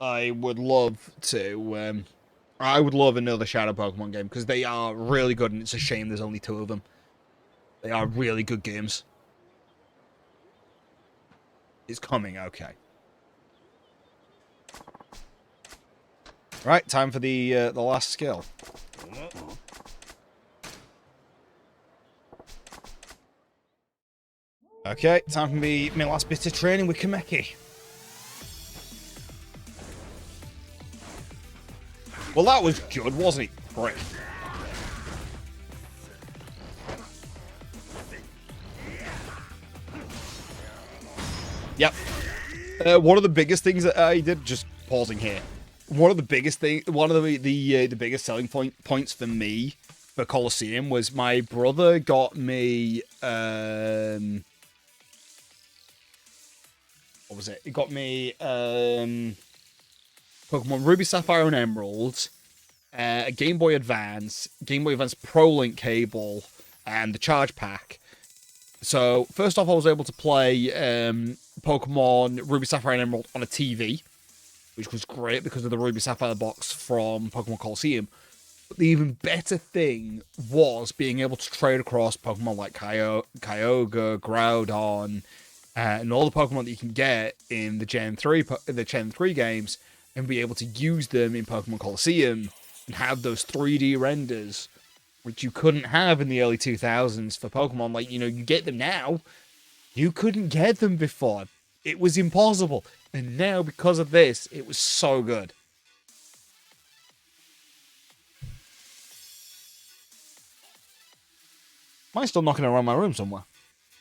I would love to, I would love another Shadow Pokemon game, because they are really good, and it's a shame there's only 2 of them. They are really good games. It's coming, okay. Right, time for the last skill. Okay, time for my last bit of training with Kameki. Well, that was good, wasn't it? Great. Yep. One of the biggest things that I did, just pausing here. One of the biggest biggest selling points for me for Colosseum was my brother got me what was it? He got me Pokemon Ruby, Sapphire, and Emerald, a Game Boy Advance Pro Link cable, and the charge pack. So first off, I was able to play Pokemon Ruby, Sapphire, and Emerald on a TV, which was great because of the Ruby Sapphire box from Pokemon Colosseum. But the even better thing was being able to trade across Pokemon like Kyogre, Groudon, and all the Pokemon that you can get in the Gen 3 games, and be able to use them in Pokemon Colosseum and have those 3D renders, which you couldn't have in the early 2000s for Pokemon. Like, you get them now. You couldn't get them before. It was impossible. And now, because of this, it was so good. Mine's still knocking around my room somewhere.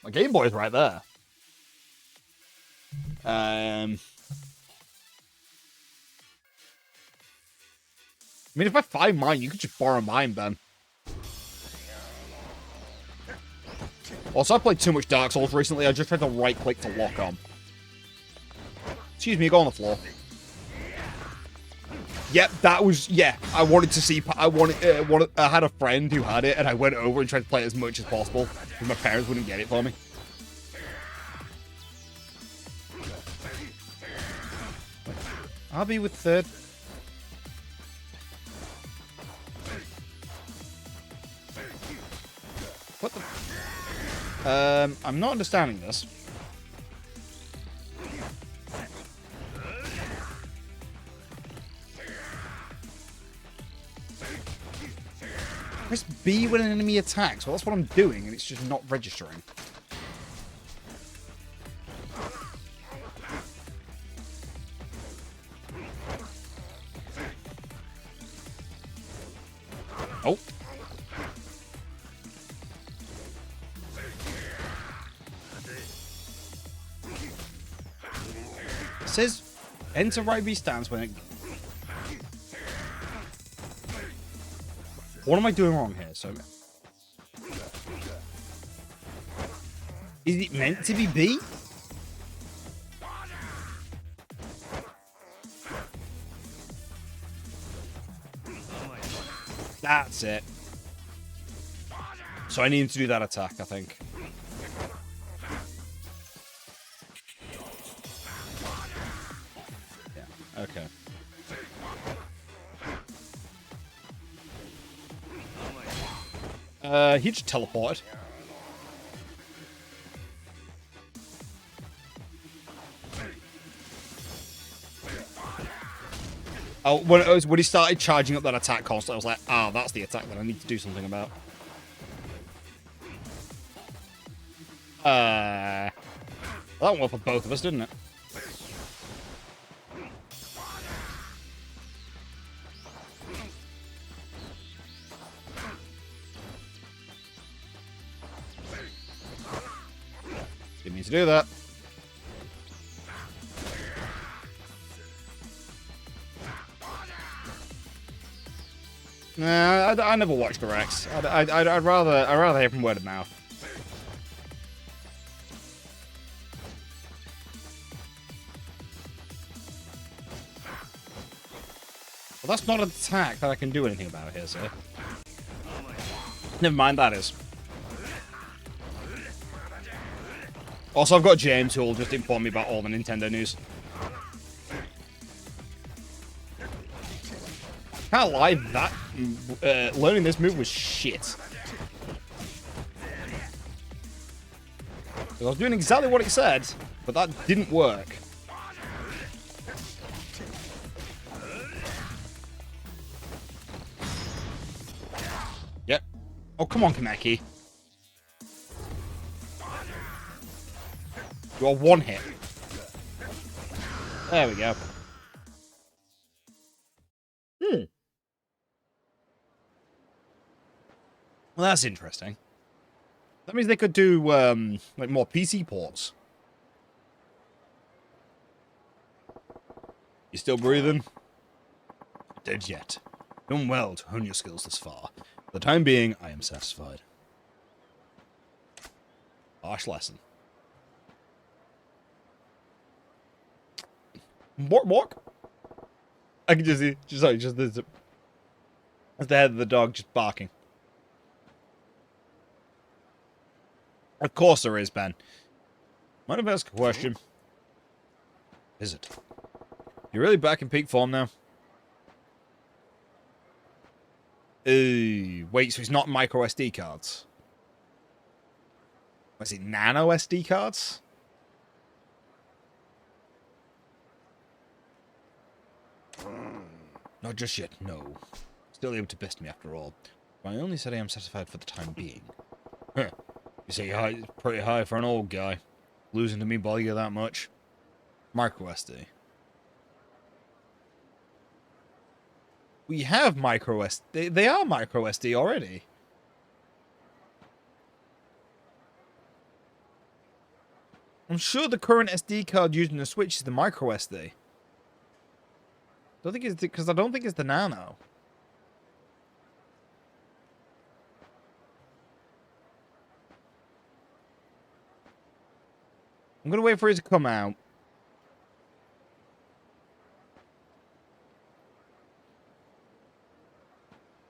My Game Boy is right there. I mean, if I find mine, you could just borrow mine, Ben. Also, I played too much Dark Souls recently. I just tried to right-click to lock on. Excuse me, go on the floor. Yep, that was... Yeah, I wanted to see... I had a friend who had it, and I went over and tried to play as much as possible, because my parents wouldn't get it for me. I'll be with third. What the... I'm not understanding this. Press B when an enemy attacks. Well, that's what I'm doing, and it's just not registering. Oh. It says enter right B stance when it... What am I doing wrong here? So, is it meant to be B? That's it. So I need to do that attack, I think. Okay. He just teleported. Oh, when he started charging up that attack cost, I was like, ah, that's the attack that I need to do something about. That went well for both of us, didn't it? Didn't mean to do that. Nah, I never watched the Rex. I'd rather hear from word of mouth. Well, that's not an attack that I can do anything about here, sir. Never mind, that is. Also, I've got James who will just inform me about all the Nintendo news. Can't lie, that learning this move was shit. I was doing exactly what it said, but that didn't work. Yep. Oh, come on, Kaneki. You are one hit. There we go. Well, that's interesting. That means they could do, like, more PC ports. You still breathing? Dead yet. Done well to hone your skills this far. For the time being, I am satisfied. Harsh lesson. Mork. I can just see, just there's the head of the dog just barking. Of course there is, Ben. Mind if I ask a question? Is it? You're really back in peak form now? Wait, so it's not micro SD cards? Was it nano SD cards? Not just yet, no. Still able to best me after all. But I only said I am satisfied for the time being. Huh. You say it's pretty high for an old guy. Losing to me bother you that much? Micro SD. We have micro SD. They are micro SD already. I'm sure the current SD card used in the Switch is the micro SD. Don't think it's because I don't think it's the nano. I'm gonna wait for it to come out.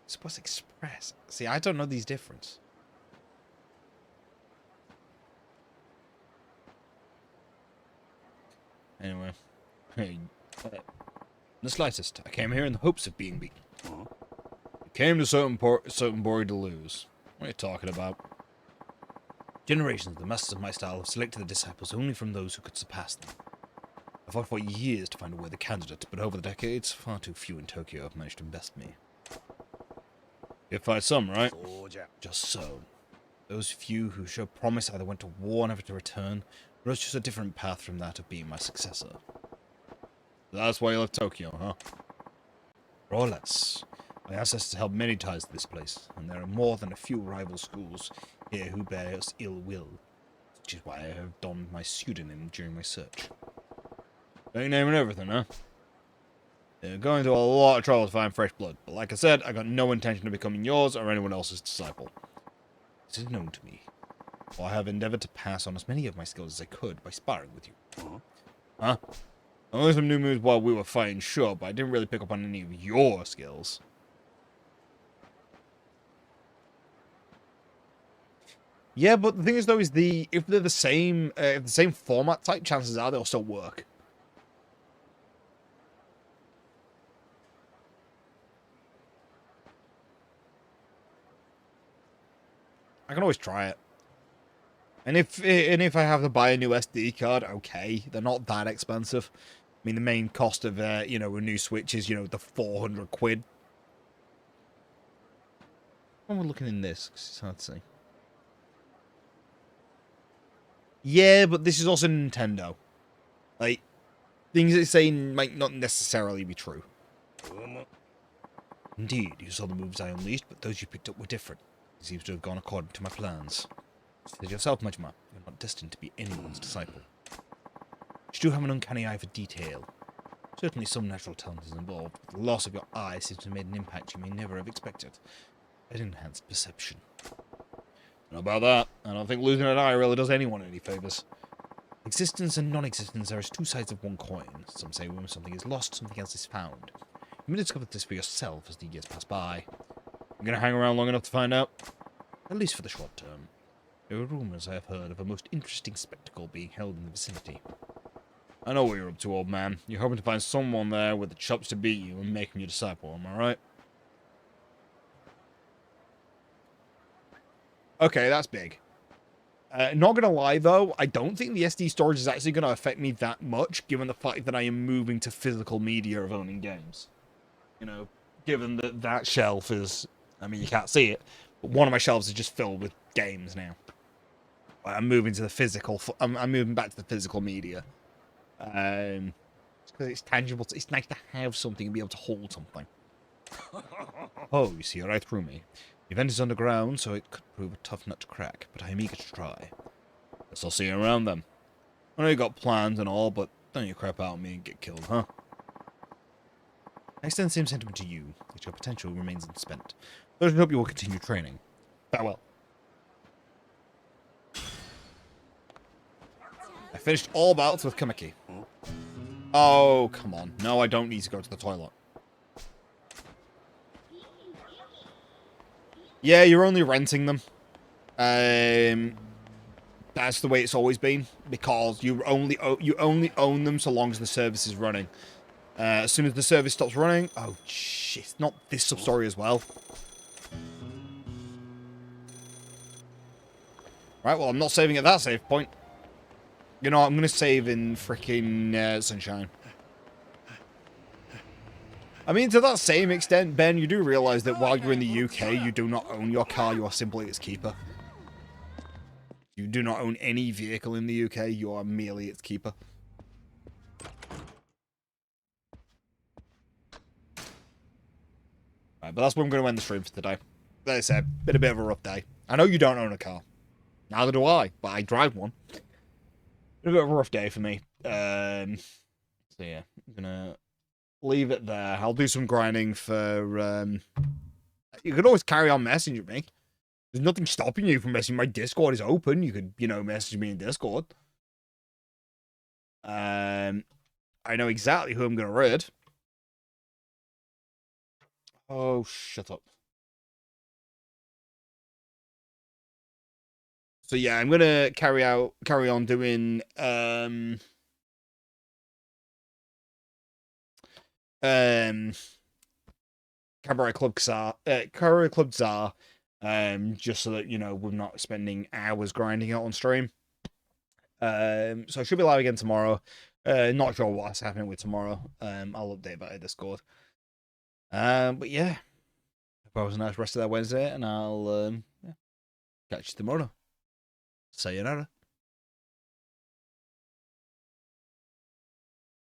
It's what's Express. See, I don't know these difference. Anyway, hey, the slightest. I came here in the hopes of being beaten. I came to certain Bori to lose. What are you talking about? Generations of the masters of my style have selected the disciples only from those who could surpass them. I fought for years to find a worthy candidate, but over the decades, far too few in Tokyo have managed to best me. You fight some, right? Just so. Those few who show promise either went to war never to return, or else just a different path from that of being my successor. That's why you left Tokyo, huh? More or less. My ancestors held many ties to this place, and there are more than a few rival schools here who bear us ill will, which is why I have donned my pseudonym during my search. Fake name and everything, huh? They're going to a lot of trouble to find fresh blood, but like I said, I got no intention of becoming yours or anyone else's disciple. This is known to me, for I have endeavored to pass on as many of my skills as I could by sparring with you. Huh? I learned some new moves while we were fighting, sure, but I didn't really pick up on any of your skills. Yeah, but the thing is, though, is if they're the same format type, chances are they'll still work. I can always try it. And if I have to buy a new SD card, okay, they're not that expensive. I mean, the main cost of you know, a new Switch is, you know, the 400 quid. When we're looking in this, 'cause it's hard to see. Yeah, but this is also Nintendo. Like, things it's saying might not necessarily be true. Indeed, you saw the moves I unleashed, but those you picked up were different. It seems to have gone according to my plans. You said yourself, Majima, you're not destined to be anyone's disciple. You do have an uncanny eye for detail. Certainly some natural talent is involved, but the loss of your eye seems to have made an impact you may never have expected. It enhanced perception. Not about that. I don't think losing an eye really does anyone any favours. Existence and non-existence are as two sides of one coin. Some say when something is lost, something else is found. You may discover this for yourself as the years pass by. I'm going to hang around long enough to find out. At least for the short term. There are rumours I have heard of a most interesting spectacle being held in the vicinity. I know what you're up to, old man. You're hoping to find someone there with the chops to beat you and make him your disciple, am I right? Okay, that's big. Not gonna lie, though, I don't think the SD storage is actually gonna affect me that much, given the fact that I am moving to physical media of owning games. You know, given that that shelf is... I mean, you can't see it, but one of my shelves is just filled with games now. I'm moving to the physical... I'm moving back to the physical media. Because it's tangible. It's nice to have something and be able to hold something. Oh, you see right through me. The event is underground, so it could prove a tough nut to crack, but I am eager to try. Guess I'll see you around then. I know you got plans and all, but don't you crap out on me and get killed, huh? I extend the same sentiment to you, that your potential remains unspent. I hope you will continue training. Farewell. I finished all bouts with Kamiki. Oh, come on. No, I don't need to go to the toilet. Yeah, you're only renting them. That's the way it's always been, because you only own them so long as the service is running. As soon as the service stops running, oh shit! Not this sub-story as well. Right, well, I'm not saving at that save point. You know, I'm gonna save in freaking Sunshine. I mean, to that same extent, Ben, you do realise that while you're in the UK, you do not own your car, you are simply its keeper. You do not own any vehicle in the UK, you are merely its keeper. Right, but that's where I'm going to end the stream for today. Like I said, been a bit of a rough day. I know you don't own a car. Neither do I, but I drive one. Been a bit of a rough day for me. So yeah, I'm going to leave it there. I'll do some grinding for... You could always carry on messaging me. There's nothing stopping you from messaging. My Discord is open. You could, you know, message me in Discord. I know exactly who I'm going to raid. Oh, shut up. So yeah, I'm going to carry on doing Cabaret Club Czar, just so that, you know, we're not spending hours grinding it on stream. So I should be live again tomorrow. Not sure what's happening with tomorrow. I'll update that at Discord. But yeah, hope it was a nice rest of that Wednesday, and I'll catch you tomorrow. Sayonara.